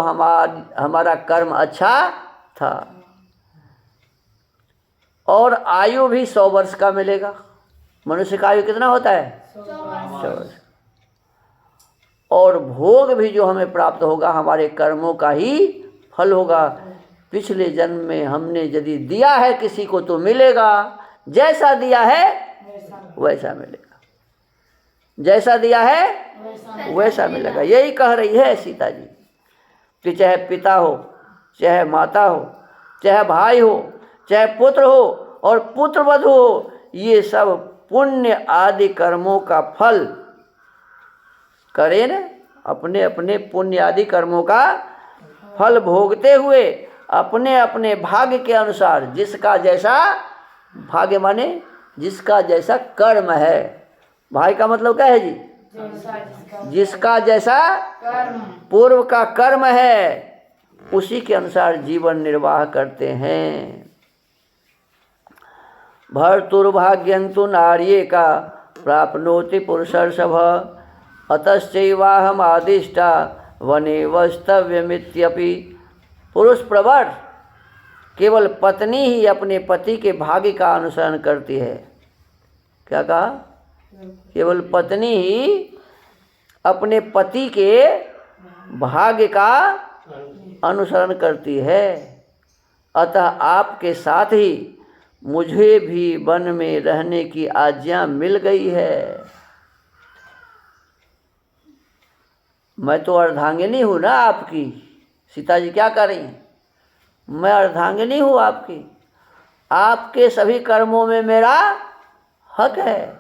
हमारा कर्म अच्छा था। और आयु भी 100 वर्ष का मिलेगा। मनुष्य का आयु कितना होता है? 100 वर्ष। और भोग भी जो हमें प्राप्त होगा हमारे कर्मों का ही फल होगा। पिछले जन्म में हमने यदि दिया है किसी को तो मिलेगा, जैसा दिया है वैसा मिलेगा, जैसा दिया है वैसा मिलेगा। यही कह रही है सीता जी कि चाहे पिता हो, चाहे माता हो, चाहे भाई हो, चाहे पुत्र हो और पुत्रवधू हो, ये सब पुण्य आदि कर्मों का फल करें न, अपने अपने पुण्य आदि कर्मों का फल भोगते हुए अपने अपने भाग्य के अनुसार, जिसका जैसा भाग्य माने जिसका जैसा कर्म है। भाई का मतलब क्या है जी? जिसका जैसा पूर्व का कर्म है उसी के अनुसार जीवन निर्वाह करते हैं। भर्तुर्भाग्यं तु नार्ये का प्राप्नोति पुरुषर्षभ अतश्चैवाहम् आदिष्टा वने वस्तव्यमित्यपि। पुरुष प्रवर केवल पत्नी ही अपने पति के भाग्य का अनुसरण करती है। क्या कहा? केवल पत्नी ही अपने पति के भाग्य का अनुसरण करती है। अतः आपके साथ ही मुझे भी वन में रहने की आज्ञा मिल गई है। मैं तो अर्धांगिनी हूँ ना आपकी। सीता जी क्या कर रही हैं? मैं अर्धांगिनी हूँ आपकी, आपके सभी कर्मों में मेरा हक है।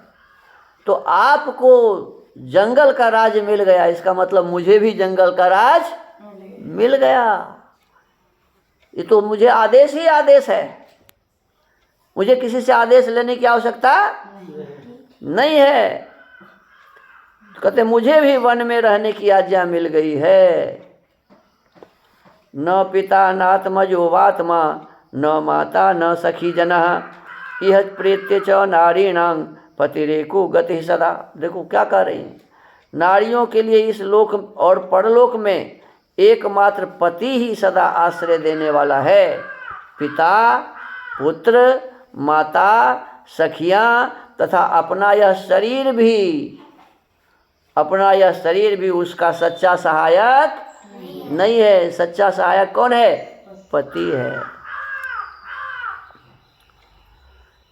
तो आपको जंगल का राज मिल गया, इसका मतलब मुझे भी जंगल का राज मिल गया। ये तो मुझे आदेश ही आदेश है, मुझे किसी से आदेश लेने की आवश्यकता नहीं है। तो कहते मुझे भी वन में रहने की आज्ञा मिल गई है। न पिता नात्मजो वात्मा न माता न सखी जनः इह प्रेत्य च नारीणां पतिरेको गति सदा। देखो क्या कह रही हैं, नारियों के लिए इस लोक और परलोक में एकमात्र पति ही सदा आश्रय देने वाला है। पिता, पुत्र, माता, सखियां तथा अपना यह शरीर भी उसका सच्चा सहायक नहीं है। सच्चा सहायक कौन है? पति है।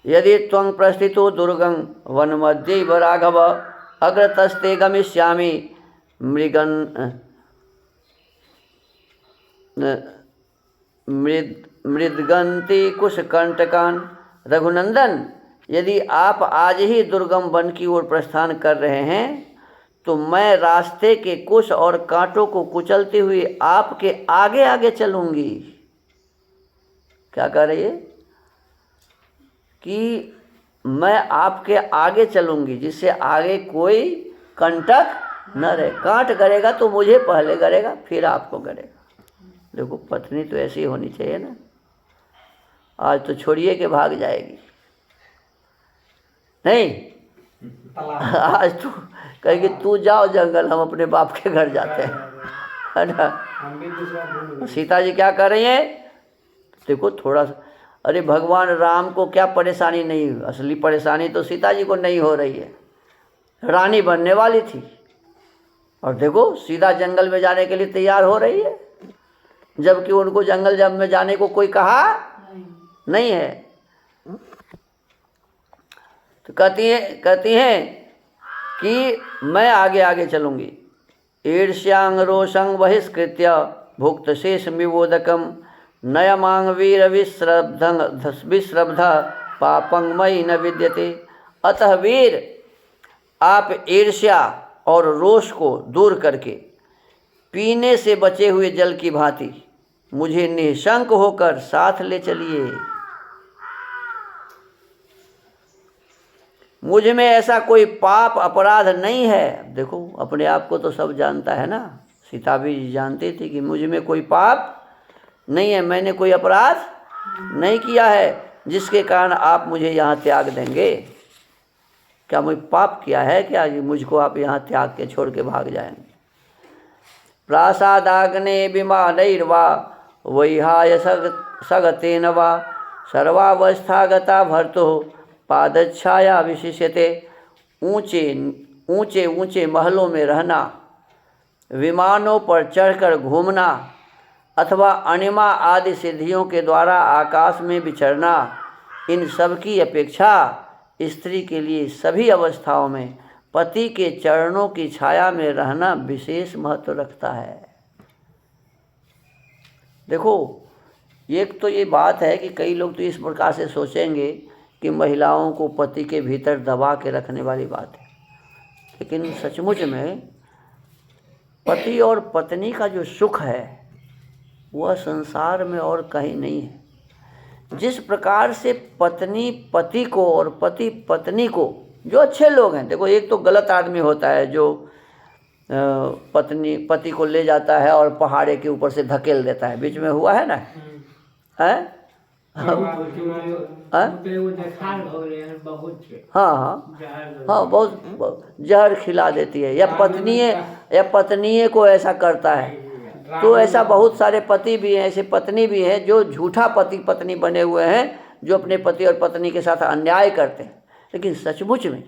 यदि त्वं प्रस्थितो दुर्गं वन मध्यैव राघव अग्रतस्ते गमिष्यामि मृदगंति कुशकंटकान। रघुनंदन, यदि आप आज ही दुर्गम वन की ओर प्रस्थान कर रहे हैं तो मैं रास्ते के कुश और कांटों को कुचलती हुई आपके आगे आगे चलूंगी। क्या कह रही है? कि मैं आपके आगे चलूंगी जिससे आगे कोई कंटक न रहे। कांट करेगा तो मुझे पहले करेगा, फिर आपको करेगा। देखो पत्नी तो ऐसी होनी चाहिए ना। आज तो छोड़िए के भाग जाएगी, नहीं आज तो कहेगी तू जाओ जंगल, हम अपने बाप के घर जाते हैं, है ना। सीता जी क्या कर रही हैं? देखो थोड़ा सा, अरे भगवान राम को क्या परेशानी नहीं, असली परेशानी तो सीता जी को नहीं हो रही है। रानी बनने वाली थी और देखो सीधा जंगल में जाने के लिए तैयार हो रही है, जबकि उनको जंगल में जाने को कोई कहा नहीं है। तो कहती हैं कि मैं आगे आगे चलूँगी। ईर्ष्यांग रोषंग बहिष्कृत्य भुक्त शेष विबोधकम नयमांग वीर विश्रब्ध पापंग मयि न विद्यते। अतः वीर, आप ईर्ष्या और रोष को दूर करके पीने से बचे हुए जल की भांति मुझे निशंक होकर साथ ले चलिए। मुझ में ऐसा कोई पाप अपराध नहीं है। देखो अपने आप को तो सब जानता है ना। सीता भी जानती थी कि मुझ में कोई पाप नहीं है, मैंने कोई अपराध नहीं किया है जिसके कारण आप मुझे यहाँ त्याग देंगे। क्या मुझे पाप किया है क्या कि मुझको आप यहाँ त्याग के छोड़ के भाग जाएंगे। प्रासादाग्ने विमानैर्वा वैहाय सगतेन वा सर्वावस्थागता भर्तुः पादच्छाया विशिष्यते। ऊंचे ऊंचे ऊंचे महलों में रहना, विमानों पर चढ़कर घूमना अथवा अणिमा आदि सिद्धियों के द्वारा आकाश में विचरना, इन सब की अपेक्षा स्त्री के लिए सभी अवस्थाओं में पति के चरणों की छाया में रहना विशेष महत्व रखता है। देखो, एक तो ये बात है कि कई लोग तो इस प्रकार से सोचेंगे कि महिलाओं को पति के भीतर दबा के रखने वाली बात है, लेकिन सचमुच में पति और पत्नी का जो सुख है वह संसार में और कहीं नहीं है। जिस प्रकार से पत्नी पति को और पति पत्नी को, जो अच्छे लोग हैं, देखो एक तो गलत आदमी होता है जो पति को ले जाता है और पहाड़े के ऊपर से धकेल देता है, बीच में हुआ है ना, है हाँ, बहुत जहर खिला देती है, या पत्नी को ऐसा करता है। तो ऐसा बहुत सारे पति भी हैं, ऐसे पत्नी भी हैं जो झूठा पति पत्नी बने हुए हैं, जो अपने पति और पत्नी के साथ अन्याय करते हैं। लेकिन सचमुच में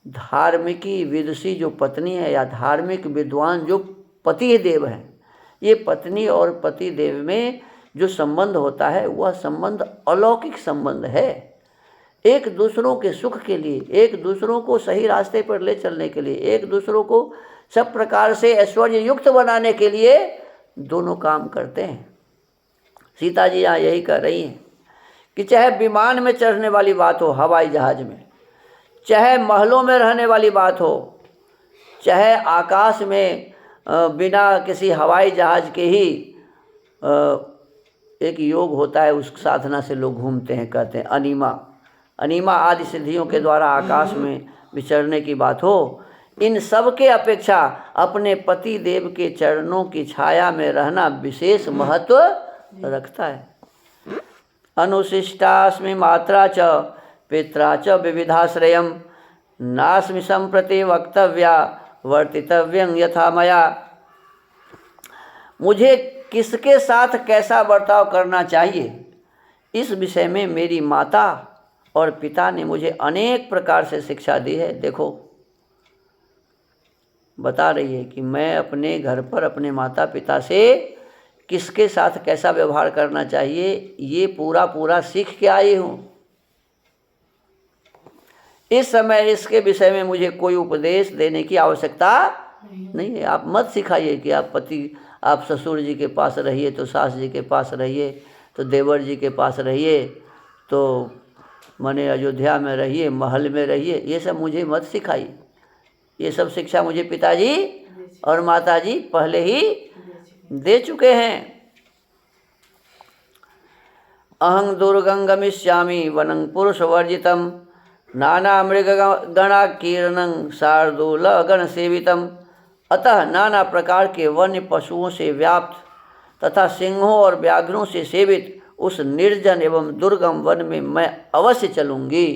धार्मिकी विदुषी जो पत्नी है या धार्मिक विद्वान जो पति देव हैं, ये पत्नी और पति देव में जो संबंध होता है वह संबंध अलौकिक संबंध है। एक दूसरों के सुख के लिए, एक दूसरों को सही रास्ते पर ले चलने के लिए, एक दूसरों को सब प्रकार से ऐश्वर्य युक्त बनाने के लिए दोनों काम करते हैं। सीता जी यहाँ यही कर रही हैं कि चाहे विमान में चढ़ने वाली बात हो, हवाई जहाज में, चाहे महलों में रहने वाली बात हो, चाहे आकाश में बिना किसी हवाई जहाज के ही एक योग होता है, उस साधना से लोग घूमते हैं, कहते हैं अनिमा आदि सिद्धियों के द्वारा आकाश में विचरने की बात हो, इन सब के अपेक्षा अपने पति देव के चरणों की छाया में रहना विशेष महत्व रखता है। अनुशिष्टास्मि मात्रा च पित्रा च विविधाश्रयम् नास्मि संप्रति वक्तव्या वर्तितव्यं यथा मया। मुझे किसके साथ कैसा बर्ताव करना चाहिए, इस विषय में मेरी माता और पिता ने मुझे अनेक प्रकार से शिक्षा दी है। देखो, बता रही है कि मैं अपने घर पर अपने माता पिता से किसके साथ कैसा व्यवहार करना चाहिए, ये पूरा सीख के आई हूँ। इस समय इसके विषय में मुझे कोई उपदेश देने की आवश्यकता नहीं है। आप मत सिखाइए कि आप ससुर जी के पास रहिए तो सास जी के पास रहिए, तो देवर जी के पास रहिए, तो माने अयोध्या में रहिए, महल में रहिए, ये सब मुझे मत सिखाइए। ये सब शिक्षा मुझे पिताजी और माताजी पहले ही दे चुके हैं। अहं दुर्गं गमिष्यामि वनं पुरुषवर्जितं नाना मृगगणा कीर्णं शार्दूल गण सेवितम। अतः नाना प्रकार के वन्य पशुओं से व्याप्त तथा सिंहों और व्याघ्रों से सेवित उस निर्जन एवं दुर्गम वन में मैं अवश्य चलूंगी।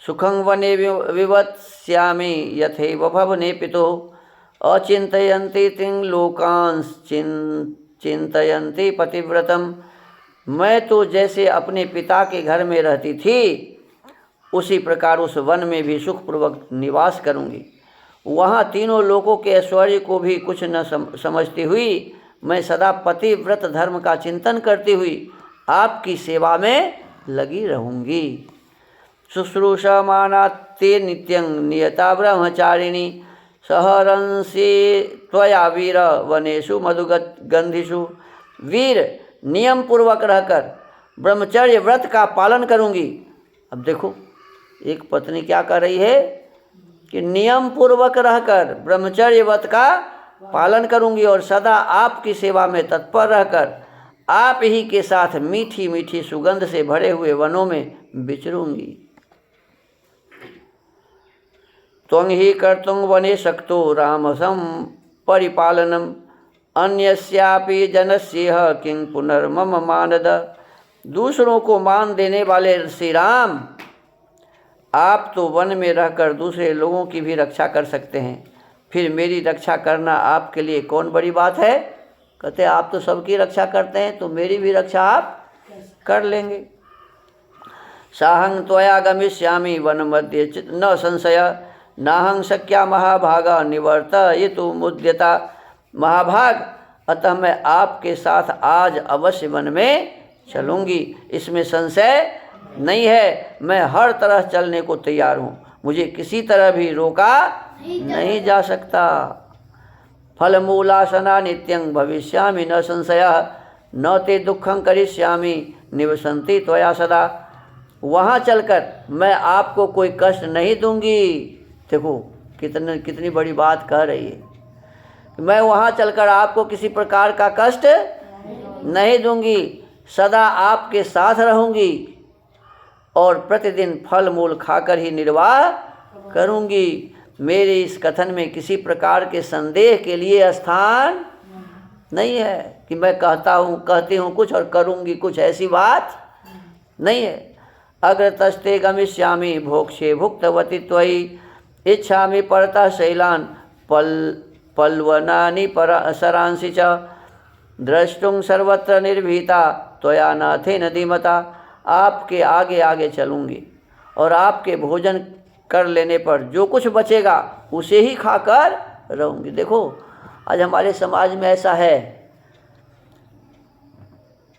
सुखं वने विवत्स्यामि यथैव भवने पितुः अचिन्तयन्ति तिं लोकांस चिन्तयन्ति पतिव्रतम। मैं तो जैसे अपने पिता के घर में रहती थी, उसी प्रकार उस वन में भी सुखपूर्वक निवास करूंगी। वहाँ तीनों लोकों के ऐश्वर्य को भी कुछ न समझती हुई मैं सदा पतिव्रत धर्म का चिंतन करती हुई आपकी सेवा में लगी रहूँगी। शुश्रूषमाना ते नित्यं नियता ब्रह्मचारिणी सहरंसी त्वया वीर वनेषु मधुगंधिषु। वीर, नियम पूर्वक रहकर ब्रह्मचर्य व्रत का पालन करूंगी। अब देखो, एक पत्नी क्या कर रही है कि नियम पूर्वक रहकर ब्रह्मचर्य व्रत का पालन करूंगी और सदा आपकी सेवा में तत्पर रहकर आप ही के साथ मीठी मीठी सुगंध से भरे हुए वनों में विचरूंगी। त्वं हि कर्तुं वने शक्तो रामसं परिपालनम् अन्यस्यापि जनस्येह किं पुनर्मम मानद। दूसरों को मान देने वाले श्री राम, आप तो वन में रहकर दूसरे लोगों की भी रक्षा कर सकते हैं, फिर मेरी रक्षा करना आपके लिए कौन बड़ी बात है? कहते आप तो सबकी रक्षा करते हैं, तो मेरी भी रक्षा आप कर लेंगे। साहं त्वया गमिष्यामि वन मध्ये न संशय, नाहं शक्या महाभागा निवर्तयितुं मुद्यता। महाभाग, अतः मैं आपके साथ आज अवश्य वन में चलूँगी, इसमें संशय नहीं है। मैं हर तरह चलने को तैयार हूँ, मुझे किसी तरह भी रोका नहीं जा सकता। फलमूलासना नित्यं भविष्यामि न संशयः, न ते दुःखं करिष्यामि निवसन्ति त्वया सदा। वहाँ चलकर मैं आपको कोई कष्ट नहीं दूंगी। देखो कितनी बड़ी बात कह रही है। मैं वहाँ चलकर आपको किसी प्रकार का कष्ट नहीं दूंगी, सदा आपके साथ रहूंगी और प्रतिदिन फल मूल खाकर ही निर्वाह करूंगी। मेरे इस कथन में किसी प्रकार के संदेह के लिए स्थान नहीं है कि मैं कहती हूँ कुछ और करूंगी कुछ, ऐसी बात नहीं है। अग्रतस्ते गमिष्यामि भोक्षे भुक्तवती त्वयि, इच्छामि परतः शैलान पल्वनानि सरांसि च, द्रष्टुं सर्वत्र निर्भीता त्वया नाथेन धीमता। आपके आगे आगे चलूँगी और आपके भोजन कर लेने पर जो कुछ बचेगा उसे ही खाकर रहूँगी। देखो आज हमारे समाज में ऐसा है,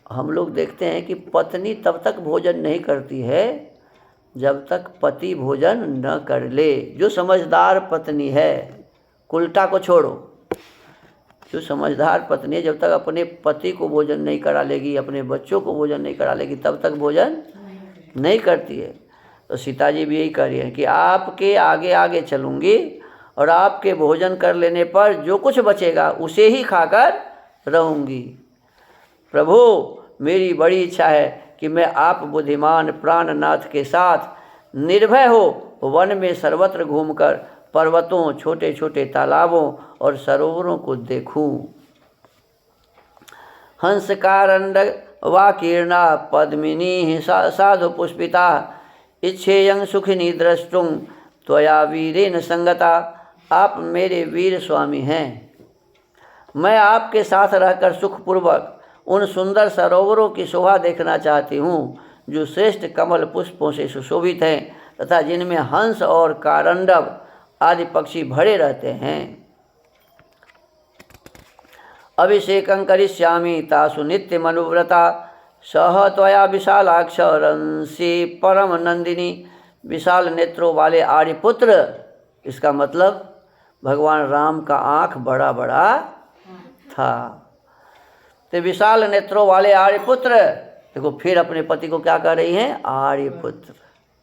हम लोग देखते हैं कि पत्नी तब तक भोजन नहीं करती है जब तक पति भोजन न कर ले। जो समझदार पत्नी है, उल्टा को छोड़ो, जो समझदार पत्नी है जब तक अपने पति को भोजन नहीं करा लेगी, अपने बच्चों को भोजन नहीं करा लेगी, तब तक भोजन नहीं करती है। तो सीता जी भी यही कह रही है कि आपके आगे आगे चलूँगी और आपके भोजन कर लेने पर जो कुछ बचेगा उसे ही खाकर रहूँगी। प्रभु मेरी बड़ी इच्छा है कि मैं आप बुद्धिमान प्राणनाथ के साथ निर्भय हो वन में सर्वत्र घूमकर पर्वतों, छोटे छोटे तालाबों और सरोवरों को देखूं। हंसकारंड वाकीर्णा पद्मिनी साधु पुष्पिता, इच्छेयं सुखिनी द्रष्टुं त्वया वीरेन संगता। आप मेरे वीर स्वामी हैं, मैं आपके साथ रहकर सुखपूर्वक उन सुंदर सरोवरों की शोभा देखना चाहती हूँ जो श्रेष्ठ कमल पुष्पों से सुशोभित हैं तथा जिनमें हंस और कारंडव आदि पक्षी भरे रहते हैं। अभिषेकं करिष्यामि तासु नित्यम् अनुव्रता, सह त्वया विशालाक्ष रंसी परम नंदिनी। विशाल नेत्रों वाले आर्यपुत्र, इसका मतलब भगवान राम का आँख बड़ा बड़ा था। तो विशाल नेत्रों वाले आर्यपुत्र, देखो फिर अपने पति को क्या कह रही हैं? आर्यपुत्र।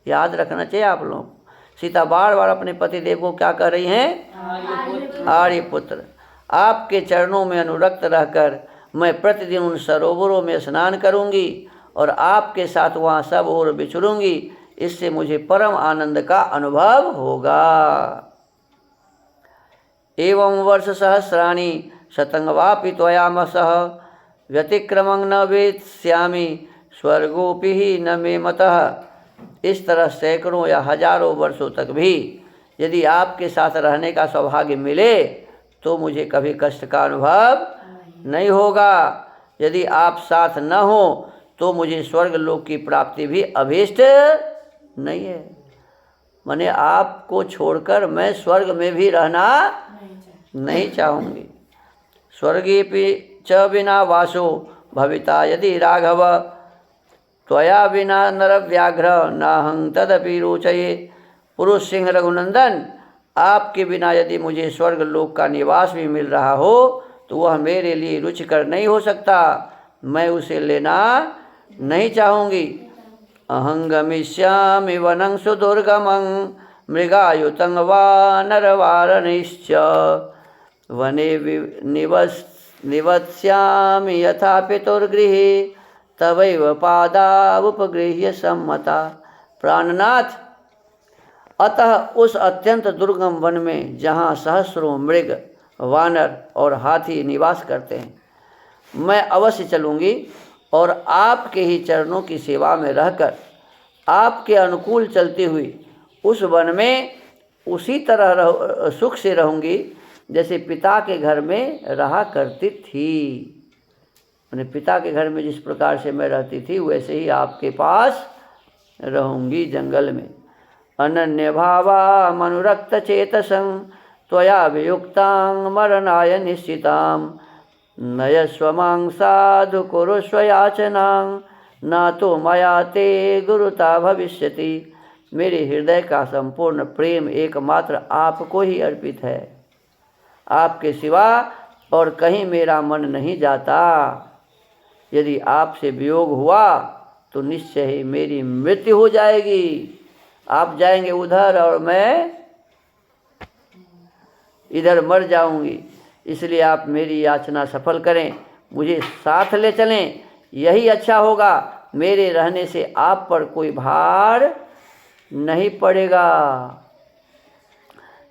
याद रखना चाहिए आप लोग, सीता बार बार अपने पति देव को क्या कह रही हैं? आर्यपुत्र। आपके चरणों में अनुरक्त रहकर मैं प्रतिदिन उन सरोवरों में स्नान करूंगी और आपके साथ वहाँ सब ओर विचरूंगी, इससे मुझे परम आनंद का अनुभव होगा। एवं वर्ष सहस्राणि शतंगवापि त्वयामसः, व्यतिक्रमं न वेत्स्यामि स्वर्गोपि ही न मे मतः। इस तरह सैकड़ों या हजारों वर्षों तक भी यदि आपके साथ रहने का सौभाग्य मिले तो मुझे कभी कष्ट का अनुभव नहीं होगा। यदि आप साथ न हो तो मुझे स्वर्ग लोक की प्राप्ति भी अभीष्ट नहीं है। माने आपको छोड़कर मैं स्वर्ग में भी रहना नहीं चाहूँगी। स्वर्गेपि च बिना वासो भविता यदि राघव, त्वया बिना नरव्याघ्र नाहं तदपि रोचये। पुरुष सिंह रघुनंदन, आपके बिना यदि मुझे स्वर्ग लोक का निवास भी मिल रहा हो तो वह मेरे लिए रुचिकर नहीं हो सकता, मैं उसे लेना नहीं चाहूँगी। अहं गमिष्यामि वनं सुदुर्गमं मृगायुतं वानरवारणैश्च, वने निवत्स्यामि यथा पितुर्गृहे तवैव पादावुपगृह्य सम्मता। प्राणनाथ, अतः उस अत्यंत दुर्गम वन में जहाँ सहस्रों मृग, वानर और हाथी निवास करते हैं मैं अवश्य चलूँगी और आपके ही चरणों की सेवा में रहकर आपके अनुकूल चलती हुई उस वन में उसी तरह सुख से रहूँगी जैसे पिता के घर में रहा करती थी। मैंने पिता के घर में जिस प्रकार से मैं रहती थी वैसे ही आपके पास रहूँगी जंगल में। अनन्य भावा मनुरक्त चेतसं त्वया वियुक्तां मरणाय निश्चितां नयस्व मां साधु कुरुष्व याचनां न तो मया ते गुरुता भविष्यति। मेरे हृदय का संपूर्ण प्रेम एकमात्र आपको ही अर्पित है, आपके सिवा और कहीं मेरा मन नहीं जाता। यदि आपसे वियोग हुआ तो निश्चय ही मेरी मृत्यु हो जाएगी। आप जाएंगे उधर और मैं इधर मर जाऊंगी, इसलिए आप मेरी याचना सफल करें, मुझे साथ ले चलें, यही अच्छा होगा। मेरे रहने से आप पर कोई भार नहीं पड़ेगा।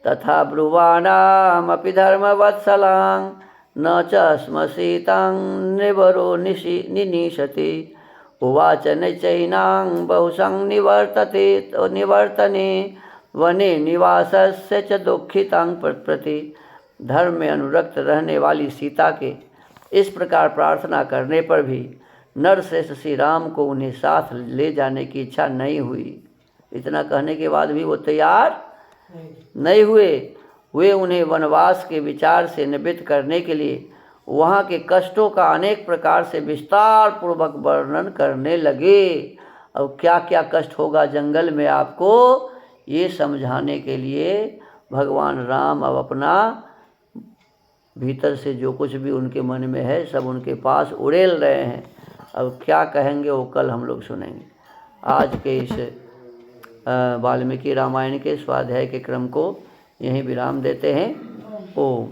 तथा ब्रुवाणामपि धर्मवत्सलां न च श्मसीतां निवरो निनीशति उवाच निचैनां बहुसं निवर्तने वने निवासस्य च दुःखितां प्रति। धर्म में अनुरक्त रहने वाली सीता के इस प्रकार प्रार्थना करने पर भी नरश्रेष्ठ श्री राम को उन्हें साथ ले जाने की इच्छा नहीं हुई। इतना कहने के बाद भी वो तैयार नहीं हुए। वे उन्हें वनवास के विचार से निवृत्त करने के लिए वहाँ के कष्टों का अनेक प्रकार से विस्तार पूर्वक वर्णन करने लगे। अब क्या क्या कष्ट होगा जंगल में आपको, ये समझाने के लिए भगवान राम अब अपना भीतर से जो कुछ भी उनके मन में है सब उनके पास उड़ेल रहे हैं। अब क्या कहेंगे वो कल हम लोग सुनेंगे। आज के इस वाल्मीकि रामायण के स्वाध्याय के क्रम को यहीं विराम देते हैं। ओम।